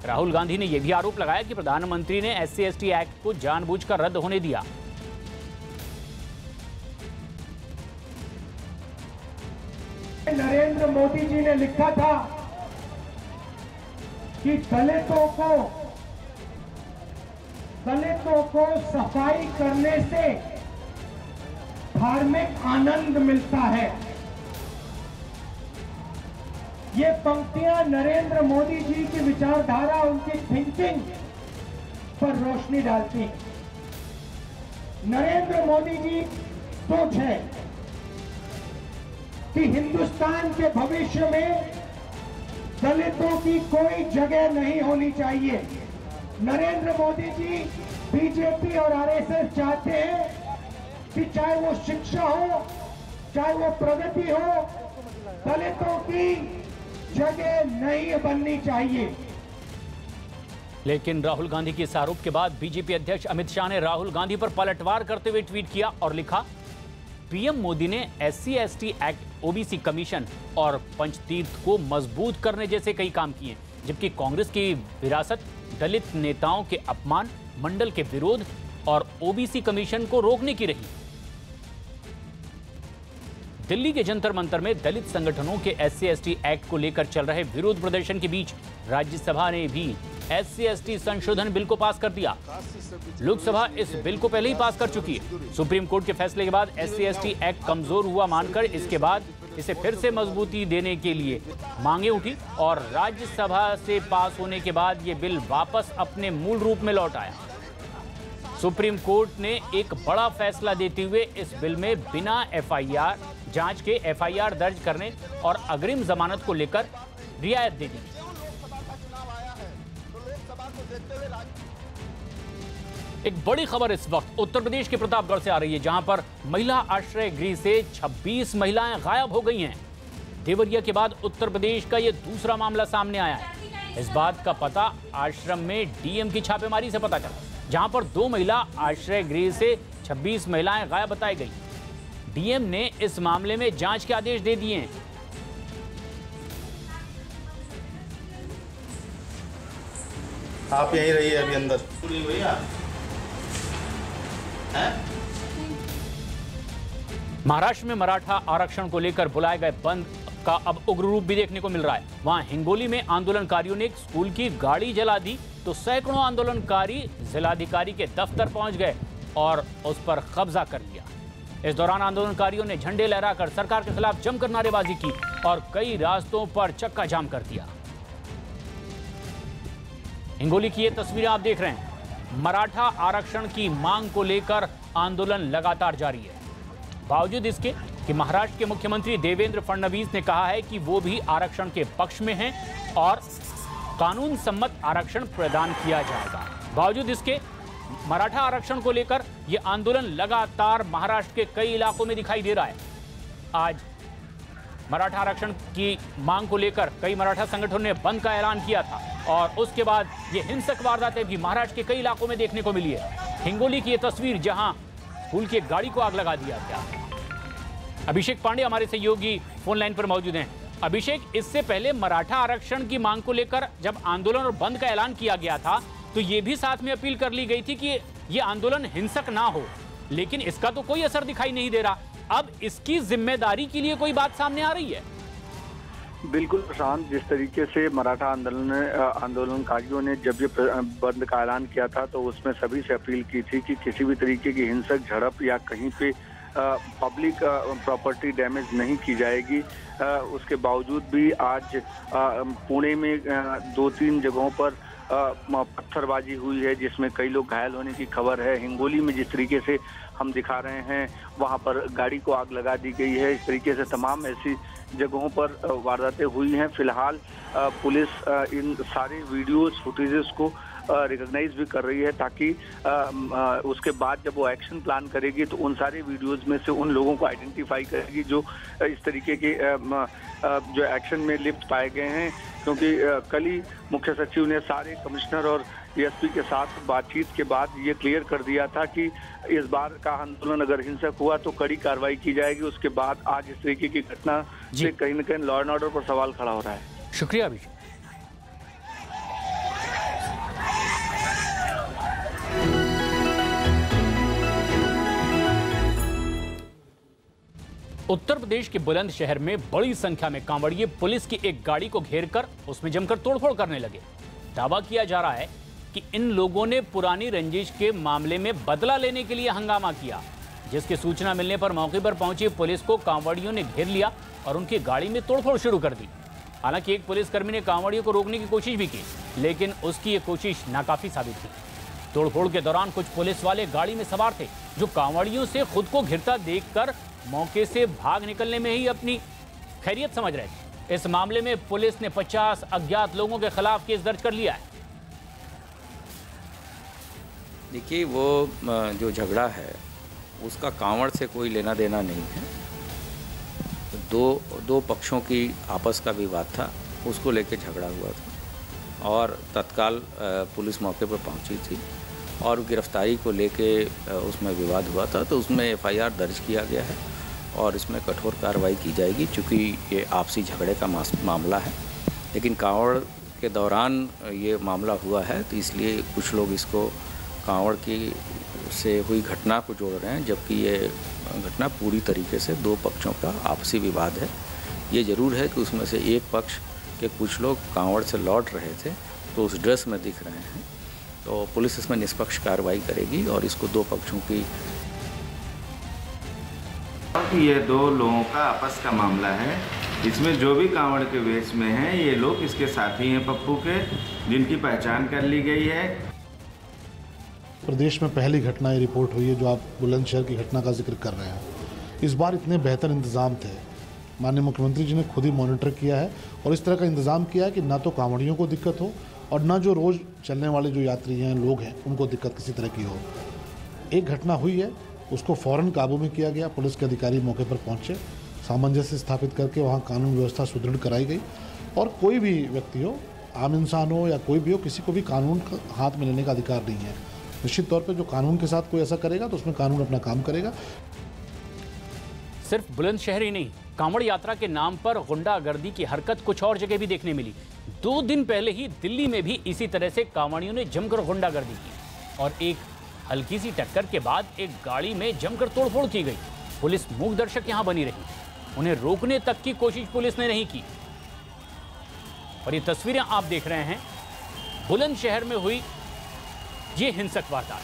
राहुल गांधी ने यह भी आरोप लगाया कि प्रधानमंत्री ने SC/ST एक्ट को जानबूझकर रद्द होने दिया। नरेंद्र मोदी जी ने लिखा था कि दलितों को सफाई करने से धार्मिक आनंद मिलता है। ये पंक्तियां नरेंद्र मोदी जी की विचारधारा, उनकी थिंकिंग पर रोशनी डालती हैं। नरेंद्र मोदी जी सोच है कि हिंदुस्तान के भविष्य में दलितों की कोई जगह नहीं होनी चाहिए। नरेंद्र मोदी जी बीजेपी और आरएसएस चाहते हैं कि चाहे वो शिक्षा हो, चाहे वो प्रगति हो, दलितों की जगह नहीं बननी चाहिए। लेकिन राहुल गांधी के इस आरोप के बाद बीजेपी अध्यक्ष अमित शाह ने राहुल गांधी पर पलटवार करते हुए ट्वीट किया और लिखा, पीएम मोदी ने SC/ST एक्ट, ओबीसी कमीशन और पंचतीर्थ को मजबूत करने जैसे कई काम किए, जबकि कांग्रेस की विरासत दलित नेताओं के अपमान, मंडल के विरोध और ओबीसी कमीशन को रोकने की रही। दिल्ली के जंतर मंतर में दलित संगठनों के SC/ST एक्ट को लेकर चल रहे विरोध प्रदर्शन के बीच राज्यसभा ने भी SC/ST संशोधन बिल को पास कर दिया। लोकसभा इस बिल को पहले ही पास कर चुकी है। सुप्रीम कोर्ट के फैसले के बाद SC/ST एक्ट कमजोर हुआ मानकर इसके बाद इसे फिर से मजबूती देने के लिए मांगे उठी और राज्यसभा से पास होने के बाद ये बिल वापस अपने मूल रूप में लौट आया। सुप्रीम कोर्ट ने एक बड़ा फैसला देते हुए इस बिल में बिना FIR जांच के FIR दर्ज करने और अग्रिम जमानत को लेकर रियायत दे दी। एक बड़ी खबर इस वक्त उत्तर प्रदेश के प्रतापगढ़ से आ रही है, जहां पर महिला आश्रय गृह से 26 महिलाएं गायब हो गई हैं। देवरिया के बाद उत्तर प्रदेश का यह दूसरा मामला सामने आया है। इस बात का पता आश्रम में डीएम की छापेमारी से पता चला, जहां पर 2 महिला आश्रय गृह से 26 महिलाएं गायब बताई गई। डीएम ने इस मामले में जांच के आदेश दे दिए हैं। आप यहीं रहिए अभी अंदर। महाराष्ट्र में मराठा आरक्षण को लेकर बुलाए गए बंद का अब उग्र रूप भी देखने को मिल रहा है। वहां हिंगोली में आंदोलनकारियों ने एक स्कूल की गाड़ी जला दी तो सैकड़ों आंदोलनकारी जिलाधिकारी के दफ्तर पहुंच गए और उस पर कब्जा कर लिया। इस दौरान आंदोलनकारियों ने झंडे लहराकर सरकार के खिलाफ जमकर नारेबाजी की और कई रास्तों पर चक्का जाम कर दिया। हिंगोली की ये तस्वीरें आप देख रहे हैं। मराठा आरक्षण की मांग को लेकर आंदोलन लगातार जारी है। बावजूद इसके कि महाराष्ट्र के मुख्यमंत्री देवेंद्र फडणवीस ने कहा है कि वो भी आरक्षण के पक्ष में हैं और कानून सम्मत आरक्षण प्रदान किया जाएगा। बावजूद इसके मराठा आरक्षण को लेकर यह आंदोलन लगातार महाराष्ट्र के कई इलाकों में दिखाई दे रहा है। आज मराठा आरक्षण की मांग को लेकर कई मराठा संगठनों ने बंद का ऐलान किया था और उसके बाद ये हिंसक वारदातें भी महाराष्ट्र के कई इलाकों में देखने को मिली है। हिंगोली की यह तस्वीर जहां स्कूल की एक गाड़ी को आग लगा दिया गया। अभिषेक पांडे हमारे सहयोगी फोन लाइन पर मौजूद हैं। अभिषेक, इससे पहले मराठा आरक्षण की मांग को लेकर जब आंदोलन और बंद का ऐलान किया गया था तो ये भी साथ में अपील कर ली गई थी कि ये आंदोलन हिंसक ना हो, लेकिन इसका तो कोई असर दिखाई नहीं दे रहा। अब इसकी जिम्मेदारी के लिए कोई बात सामने आ रही है? बिल्कुल प्रशांत, जिस तरीके से मराठा आंदोलनकारियों ने जब ये बंद का ऐलान किया था तो उसमें सभी से अपील की थी कि किसी भी तरीके की हिंसक झड़प या कहीं पे पब्लिक प्रॉपर्टी डैमेज नहीं की जाएगी। उसके बावजूद भी आज पुणे में 2-3 जगहों पर पत्थरबाजी हुई है जिसमें कई लोग घायल होने की खबर है। हिंगोली में जिस तरीके से हम दिखा रहे हैं वहां पर गाड़ी को आग लगा दी गई है। इस तरीके से तमाम ऐसी जगहों पर वारदातें हुई हैं। फिलहाल पुलिस इन सारे वीडियोस फुटेजेस को रिकॉग्नाइज भी कर रही है ताकि उसके बाद जब वो एक्शन प्लान करेगी तो उन सारे वीडियोस में से उन लोगों को आइडेंटिफाई करेगी जो इस तरीके के जो एक्शन में लिप्त पाए गए हैं। क्योंकि कल ही मुख्य सचिव ने सारे कमिश्नर और एसपी के साथ बातचीत के बाद ये क्लियर कर दिया था कि इस बार का आंदोलन अगर हिंसक हुआ तो कड़ी कार्रवाई की जाएगी। उसके बाद आज इस तरीके की घटना से कहीं न कहीं लॉ एंड ऑर्डर पर सवाल खड़ा हो रहा है। शुक्रिया अभिषेक। उत्तर प्रदेश के बुलंदशहर में बड़ी संख्या में कांवड़िए पुलिस की एक गाड़ी को घेरकर उसमें जमकर तोड़फोड़ करने लगे। दावा किया जा रहा है कि इन लोगों ने पुरानी रंजिश के मामले में बदला लेने के लिए हंगामा किया, जिसकी सूचना मिलने पर मौके पर पहुंची पुलिस को कांवड़ियों ने घेर लिया और उनकी गाड़ी में तोड़फोड़ शुरू कर दी। हालांकि एक पुलिसकर्मी ने कांवड़ियों को रोकने की कोशिश भी की, लेकिन उसकी ये कोशिश नाकाफी साबित हुई। तोड़फोड़ के दौरान कुछ पुलिस वाले गाड़ी में सवार थे जो कांवड़ियों से खुद को घिरता देखकर मौके से भाग निकलने में ही अपनी खैरियत समझ रहे थे। इस मामले में पुलिस ने 50 अज्ञात लोगों के खिलाफ केस दर्ज कर लिया है। देखिए, वो जो झगड़ा है उसका कांवड़ से कोई लेना देना नहीं है। दो पक्षों की आपस का विवाद था, उसको लेकर झगड़ा हुआ था और तत्काल पुलिस मौके पर पहुंची थी और गिरफ्तारी को लेके उसमें विवाद हुआ था, तो उसमें एफआईआर दर्ज किया गया है और इसमें कठोर कार्रवाई की जाएगी चूँकि ये आपसी झगड़े का मामला है। लेकिन कांवड़ के दौरान ये मामला हुआ है तो इसलिए कुछ लोग इसको कांवड़ की से हुई घटना को जोड़ रहे हैं, जबकि ये घटना पूरी तरीके से दो पक्षों का आपसी विवाद है। ये ज़रूर है कि उसमें से एक पक्ष के कुछ लोग कांवड़ से लौट रहे थे तो उस ड्रेस में दिख रहे हैं, तो पुलिस इसमें निष्पक्ष कार्रवाई करेगी और इसको दो पक्षों की ये दो लोगों का आपस का मामला है। इसमें जो भी कांवड़ के वेश में हैं ये लोग इसके साथी हैं पप्पू के, जिनकी पहचान कर ली गई है। प्रदेश में पहली घटना ये रिपोर्ट हुई है जो आप बुलंदशहर की घटना का जिक्र कर रहे हैं। इस बार इतने बेहतर इंतजाम थे, माननीय मुख्यमंत्री जी ने खुद ही मॉनिटर किया है और इस तरह का इंतजाम किया है कि ना तो कांवड़ियों को दिक्कत हो और ना जो रोज़ चलने वाले जो यात्री हैं, लोग हैं, उनको दिक्कत किसी तरह की हो। एक घटना हुई है, उसको फ़ौरन काबू में किया गया। पुलिस के अधिकारी मौके पर पहुंचे, सामंजस्य स्थापित करके वहां कानून व्यवस्था सुदृढ़ कराई गई और कोई भी व्यक्ति हो, आम इंसान हो या कोई भी हो, किसी को भी कानून का हाथ में लेने का अधिकार नहीं है। निश्चित तौर पर जो कानून के साथ कोई ऐसा करेगा तो उसमें कानून अपना काम करेगा। सिर्फ बुलंदशहर ही नहीं, कांवड़ यात्रा के नाम पर गुंडागर्दी की हरकत कुछ और जगह भी देखने मिली। 2 दिन पहले ही दिल्ली में भी इसी तरह से कांवड़ियों ने जमकर गुंडागर्दी की और एक हल्की सी टक्कर के बाद एक गाड़ी में जमकर तोड़फोड़ की गई। पुलिस मूक दर्शक यहां बनी रही। उन्हें रोकने तक की कोशिश पुलिस ने नहीं की। और ये तस्वीरें आप देख रहे हैं बुलंदशहर में हुई ये हिंसक वारदात।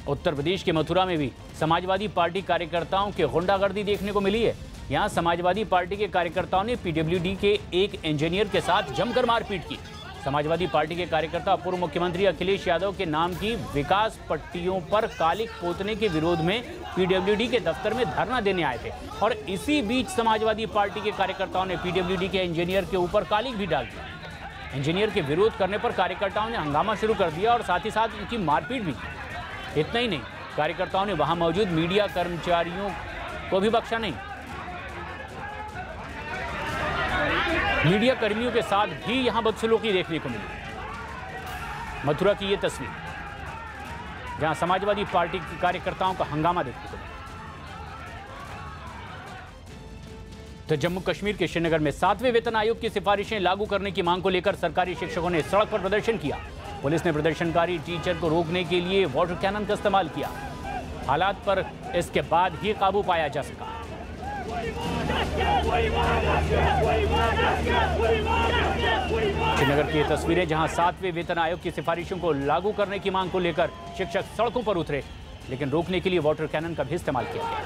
उत्तर प्रदेश के मथुरा में भी समाजवादी पार्टी कार्यकर्ताओं की गुंडागर्दी देखने को मिली है। यहां समाजवादी पार्टी के कार्यकर्ताओं ने पीडब्ल्यूडी के एक इंजीनियर के साथ जमकर मारपीट की। समाजवादी पार्टी के कार्यकर्ता पूर्व मुख्यमंत्री अखिलेश यादव के नाम की विकास पट्टियों पर कालिक पोतने के विरोध में पीडब्ल्यूडी के दफ्तर में धरना देने आए थे और इसी बीच समाजवादी पार्टी के कार्यकर्ताओं ने पीडब्ल्यूडी के इंजीनियर के ऊपर कालिक भी डाल दी। इंजीनियर के विरोध करने पर कार्यकर्ताओं ने हंगामा शुरू कर दिया और साथ ही साथ उनकी मारपीट भी की। इतना ही नहीं, कार्यकर्ताओं ने वहां मौजूद मीडिया कर्मचारियों को भी बख्शा नहीं। मीडिया कर्मियों के साथ भी यहां बदसलूकी देखने को मिली। मथुरा की यह तस्वीर जहां समाजवादी पार्टी के कार्यकर्ताओं का हंगामा देखने को मिला। तो जम्मू कश्मीर के श्रीनगर में 7वें वेतन आयोग की सिफारिशें लागू करने की मांग को लेकर सरकारी शिक्षकों ने सड़क पर प्रदर्शन किया। पुलिस ने प्रदर्शनकारी टीचर को रोकने के लिए वाटर कैनन का इस्तेमाल किया। हालात पर इसके बाद ही काबू पाया जा सका। श्रीनगर की ये तस्वीरें जहां 7वें वेतन आयोग की सिफारिशों को लागू करने की मांग को लेकर शिक्षक सड़कों पर उतरे, लेकिन रोकने के लिए वाटर कैनन का भी इस्तेमाल किया गया।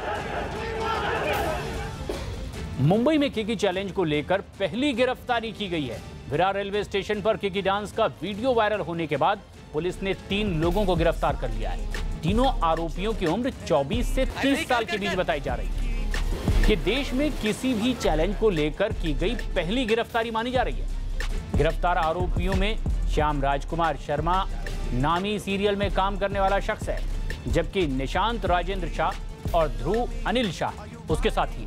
मुंबई में किकी चैलेंज को लेकर पहली गिरफ्तारी की गई है। विरार रेलवे स्टेशन पर किकी डांस का वीडियो वायरल होने के बाद पुलिस ने 3 लोगों को गिरफ्तार कर लिया है। तीनों आरोपियों की उम्र 24 से 30 साल के बीच बताई जा रही है। कि देश में किसी भी चैलेंज को लेकर की गई पहली गिरफ्तारी मानी जा रही है। गिरफ्तार आरोपियों में श्याम राजकुमार शर्मा नामी सीरियल में काम करने वाला शख्स है, जबकि निशांत राजेंद्र शाह और ध्रुव अनिल शाह उसके साथी।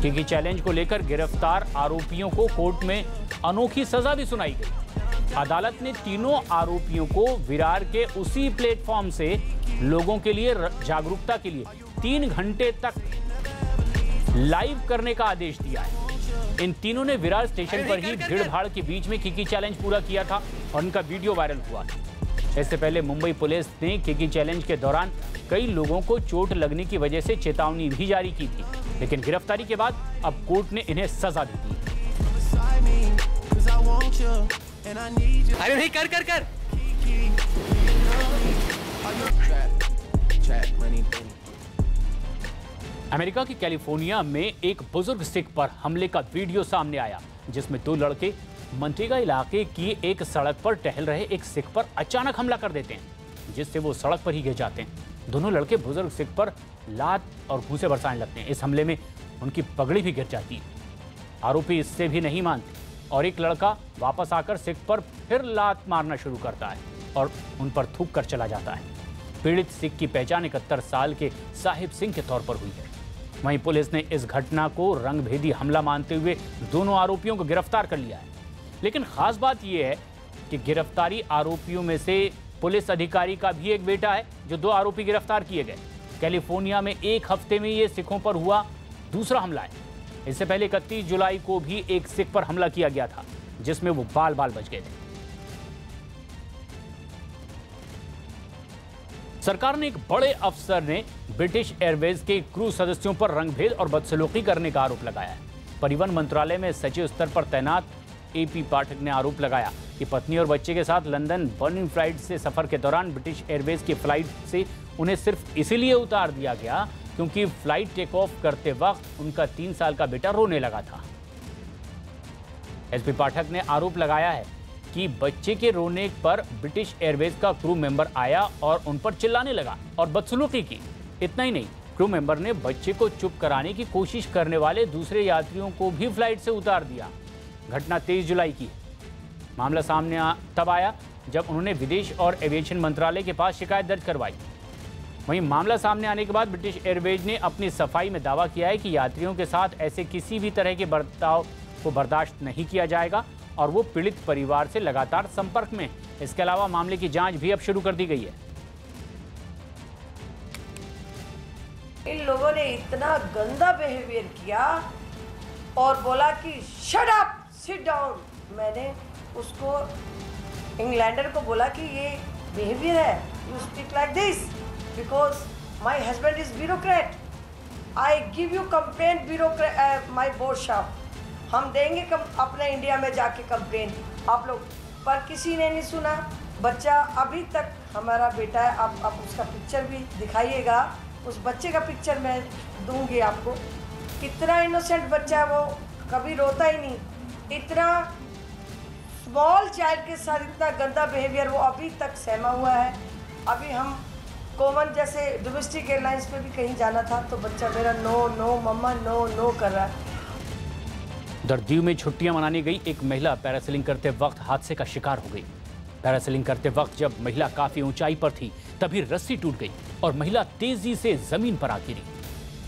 किकी चैलेंज को लेकर गिरफ्तार आरोपियों को कोर्ट में अनोखी सजा भी सुनाई गई। अदालत ने तीनों आरोपियों को विरार के उसी प्लेटफॉर्म से लोगों के लिए जागरूकता के लिए 3 घंटे तक लाइव करने का आदेश दिया है। इन तीनों ने विरार स्टेशन पर ही भीड़ भाड़ के बीच में किकी चैलेंज पूरा किया था और उनका वीडियो वायरल हुआ। इससे पहले मुंबई पुलिस ने किकी चैलेंज के दौरान कई लोगों को चोट लगने की वजह से चेतावनी भी जारी की थी, लेकिन गिरफ्तारी के बाद अब कोर्ट ने इन्हें सजा दी थी। अरे नहीं, कर कर कर। अमेरिका की कैलिफोर्निया में एक बुजुर्ग सिख पर हमले का वीडियो सामने आया, जिसमें 2 लड़के मनरेगा इलाके की एक सड़क पर टहल रहे एक सिख पर अचानक हमला कर देते हैं, जिससे वो सड़क पर ही गिर जाते हैं। दोनों लड़के बुजुर्ग सिख पर लात और घूंसे बरसाने लगते हैं। इस हमले में उनकी पगड़ी भी गिर जाती है। आरोपी इससे भी नहीं मानते और एक लड़का वापस आकर सिख पर फिर लात मारना शुरू करता है और उन पर थूक कर चला जाता है। पीड़ित सिख की पहचान 71 साल के साहिब सिंह के तौर पर हुई है। वहीं पुलिस ने इस घटना को रंगभेदी हमला मानते हुए दोनों आरोपियों को गिरफ्तार कर लिया है। लेकिन खास बात यह है कि गिरफ्तारी आरोपियों में से पुलिस अधिकारी का भी एक बेटा है, जो 2 आरोपी गिरफ्तार किए गए। कैलिफोर्निया में एक हफ्ते में ये सिखों पर हुआ दूसरा हमला है। इससे पहले 31 जुलाई को भी एक सिख पर हमला किया गया था, जिसमें वो बाल बाल बच गए थे। सरकार ने एक बड़े अफसर ने ब्रिटिश एयरवेज के क्रू सदस्यों पर रंगभेद और बदसलूकी करने का आरोप लगाया है। परिवहन मंत्रालय में सचिव स्तर पर तैनात एपी पाठक ने आरोप लगाया कि पत्नी और बच्चे के साथ लंदन बर्निंग फ्लाइट से सफर के दौरान ब्रिटिश एयरवेज की फ्लाइट से उन्हें सिर्फ इसीलिए उतार दिया गया क्योंकि फ्लाइट टेक ऑफ करते वक्त उनका 3 साल का बेटा रोने लगा था। एसपी पाठक ने आरोप लगाया है कि बच्चे के रोने पर ब्रिटिश एयरवेज का क्रू मेंबर आया और उन पर चिल्लाने लगा और बदसलूकी की। इतना ही नहीं, क्रू मेंबर ने बच्चे को चुप कराने की कोशिश करने वाले दूसरे यात्रियों को भी फ्लाइट से उतार दिया। घटना 23 जुलाई की है। मामला सामने तब आया जब उन्होंने विदेश और एविएशन मंत्रालय के पास शिकायत दर्ज करवाई। वहीं मामला सामने आने के बाद ब्रिटिश एयरवेज ने अपनी सफाई में दावा किया है कि यात्रियों के साथ ऐसे किसी भी तरह के बर्ताव को बर्दाश्त नहीं किया जाएगा और वो पीड़ित परिवार से लगातार संपर्क में। इसके अलावा मामले की जांच भी अब शुरू कर दी गई है। इन लोगों ने इतना गंदा बिहेवियर किया और बोला कि शट अप, सिट डाउन। मैंने उसको इंग्लैंडर को बोला कि ये बिहेवियर है, you speak like this because my husband is bureaucrat. I give you complaint bureau my boss साहब, हम देंगे अपने इंडिया में जाके कंप्लेन आप लोग, पर किसी ने नहीं सुना। बच्चा अभी तक हमारा बेटा है, आप उसका पिक्चर भी दिखाइएगा, उस बच्चे का पिक्चर मैं दूंगी आपको। कितना इनोसेंट बच्चा है वो, कभी रोता ही नहीं। इतना स्मॉल चाइल्ड के साथ इतना गंदा बिहेवियर वो अभी तक सहमा हुआ है। अभी हम कॉमन जैसे डोमेस्टिक एयरलाइंस पे भी कहीं जाना था तो बच्चा मेरा नो नो मम्मा नो नो कर रहा है। उधर दीव में छुट्टियां मनाने गई एक महिला पैरासेलिंग करते वक्त हादसे का शिकार हो गई। पैरासेलिंग करते वक्त जब महिला काफी ऊंचाई पर थी तभी रस्सी टूट गई और महिला तेजी से जमीन पर आ गिरी।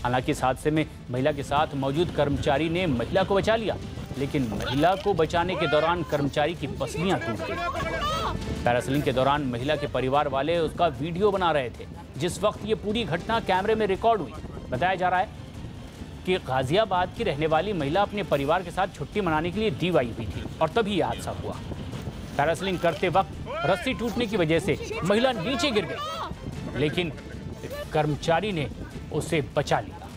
हालांकि इस हादसे में महिला के साथ मौजूद कर्मचारी ने महिला को बचा लिया, लेकिन महिला को बचाने के दौरान कर्मचारी की पसलियां टूट गई। पैरासेलिंग के दौरान महिला के परिवार वाले उसका वीडियो बना रहे थे, जिस वक्त ये पूरी घटना कैमरे में रिकॉर्ड हुई। बताया जा रहा है कि गाजियाबाद की रहने वाली महिला अपने परिवार के साथ छुट्टी मनाने के लिए दीव आई हुई थी और तभी यह हादसा हुआ। पैरासेलिंग करते वक्त रस्सी टूटने की वजह से महिला नीचे गिर गई, लेकिन कर्मचारी ने उसे बचा लिया।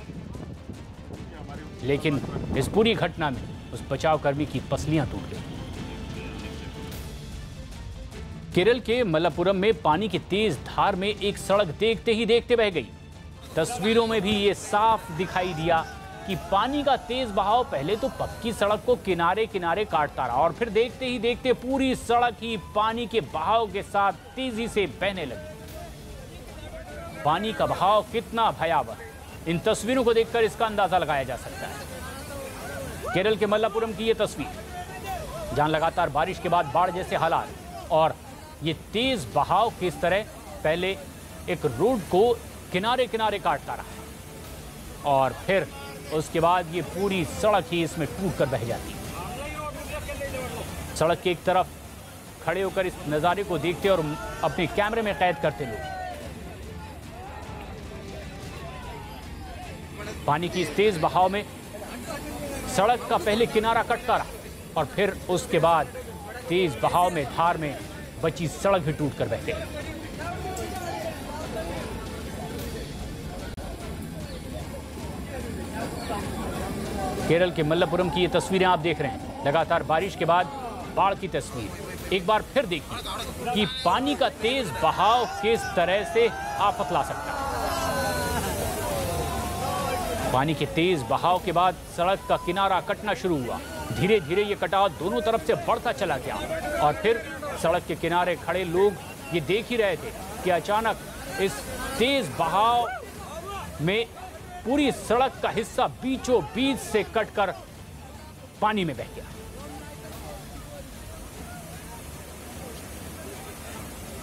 लेकिन इस पूरी घटना में उस बचाव कर्मी की पसलियां टूट गई। केरल के मलप्पुरम में पानी की तेज धार में एक सड़क देखते ही देखते बह गई। तस्वीरों में भी ये साफ दिखाई दिया कि पानी का तेज बहाव पहले तो पक्की सड़क को किनारे किनारे काटता रहा और फिर देखते ही देखते पूरी सड़क ही पानी के बहाव के साथ तेजी से बहने लगी। पानी का बहाव कितना भयावह, इन तस्वीरों को देखकर इसका अंदाजा लगाया जा सकता है। केरल के मलप्पुरम की ये तस्वीर, जहां लगातार बारिश के बाद बाढ़ जैसे हालात और ये तेज बहाव किस तरह पहले एक रोड को किनारे किनारे काटता रहा और फिर उसके बाद ये पूरी सड़क ही इसमें टूटकर बह जाती। सड़क के एक तरफ खड़े होकर इस नज़ारे को देखते और अपने कैमरे में कैद करते लोग। पानी की इस तेज बहाव में सड़क का पहले किनारा कटता रहा और फिर उसके बाद तेज बहाव में धार में बची सड़क भी टूटकर बह गई। केरल के मलप्पुरम की ये तस्वीरें आप देख रहे हैं। लगातार बारिश के बाद बाढ़ की तस्वीर। एक बार फिर देखिए कि पानी का तेज बहाव किस तरह से आफत ला सकता है। पानी के तेज बहाव के बाद सड़क का किनारा कटना शुरू हुआ। धीरे धीरे ये कटाव दोनों तरफ से बढ़ता चला गया और फिर सड़क के किनारे खड़े लोग ये देख ही रहे थे कि अचानक इस तेज बहाव में पूरी सड़क का हिस्सा बीचों बीच से कटकर पानी में बह गया।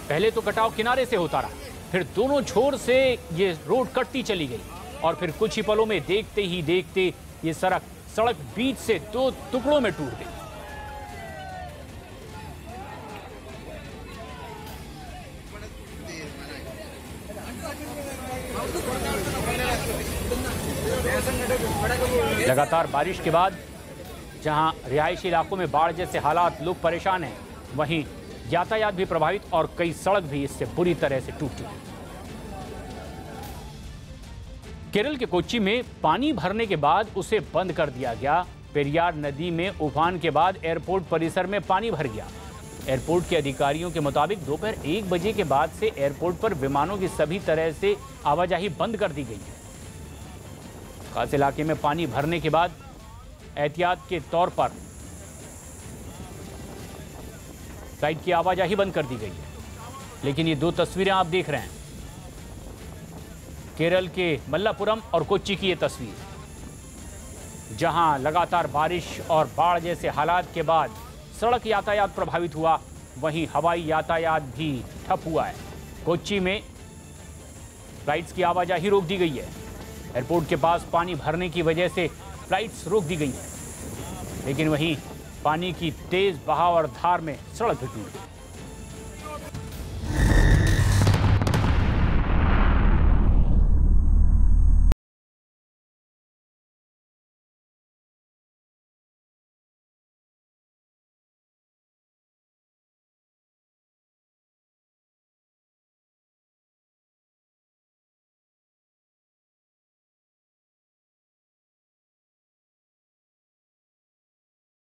पहले तो कटाव किनारे से होता रहा, फिर दोनों छोर से ये रोड कटती चली गई और फिर कुछ ही पलों में देखते ही देखते ये सड़क बीच से दो टुकड़ों में टूट गई। लगातार बारिश के बाद जहां रिहायशी इलाकों में बाढ़ जैसे हालात, लोग परेशान हैं, वहीं यातायात भी प्रभावित और कई सड़क भी इससे बुरी तरह से टूट चुकी। केरल के कोच्चि में पानी भरने के बाद उसे बंद कर दिया गया। पेरियार नदी में उफान के बाद एयरपोर्ट परिसर में पानी भर गया। एयरपोर्ट के अधिकारियों के मुताबिक दोपहर 1 बजे के बाद से एयरपोर्ट पर विमानों की सभी तरह से आवाजाही बंद कर दी गई है। खास इलाके में पानी भरने के बाद एहतियात के तौर पर फ्लाइट की आवाजाही बंद कर दी गई है। लेकिन ये दो तस्वीरें आप देख रहे हैं, केरल के मलप्पुरम और कोच्चि की ये तस्वीर, जहां लगातार बारिश और बाढ़ जैसे हालात के बाद सड़क यातायात प्रभावित हुआ, वहीं हवाई यातायात भी ठप हुआ है। कोच्चि में फ्लाइट्स की आवाजाही रोक दी गई है। एयरपोर्ट के पास पानी भरने की वजह से फ्लाइट्स रोक दी गई हैं, लेकिन वहीं पानी की तेज बहाव और धार में सड़क भी टूट गई।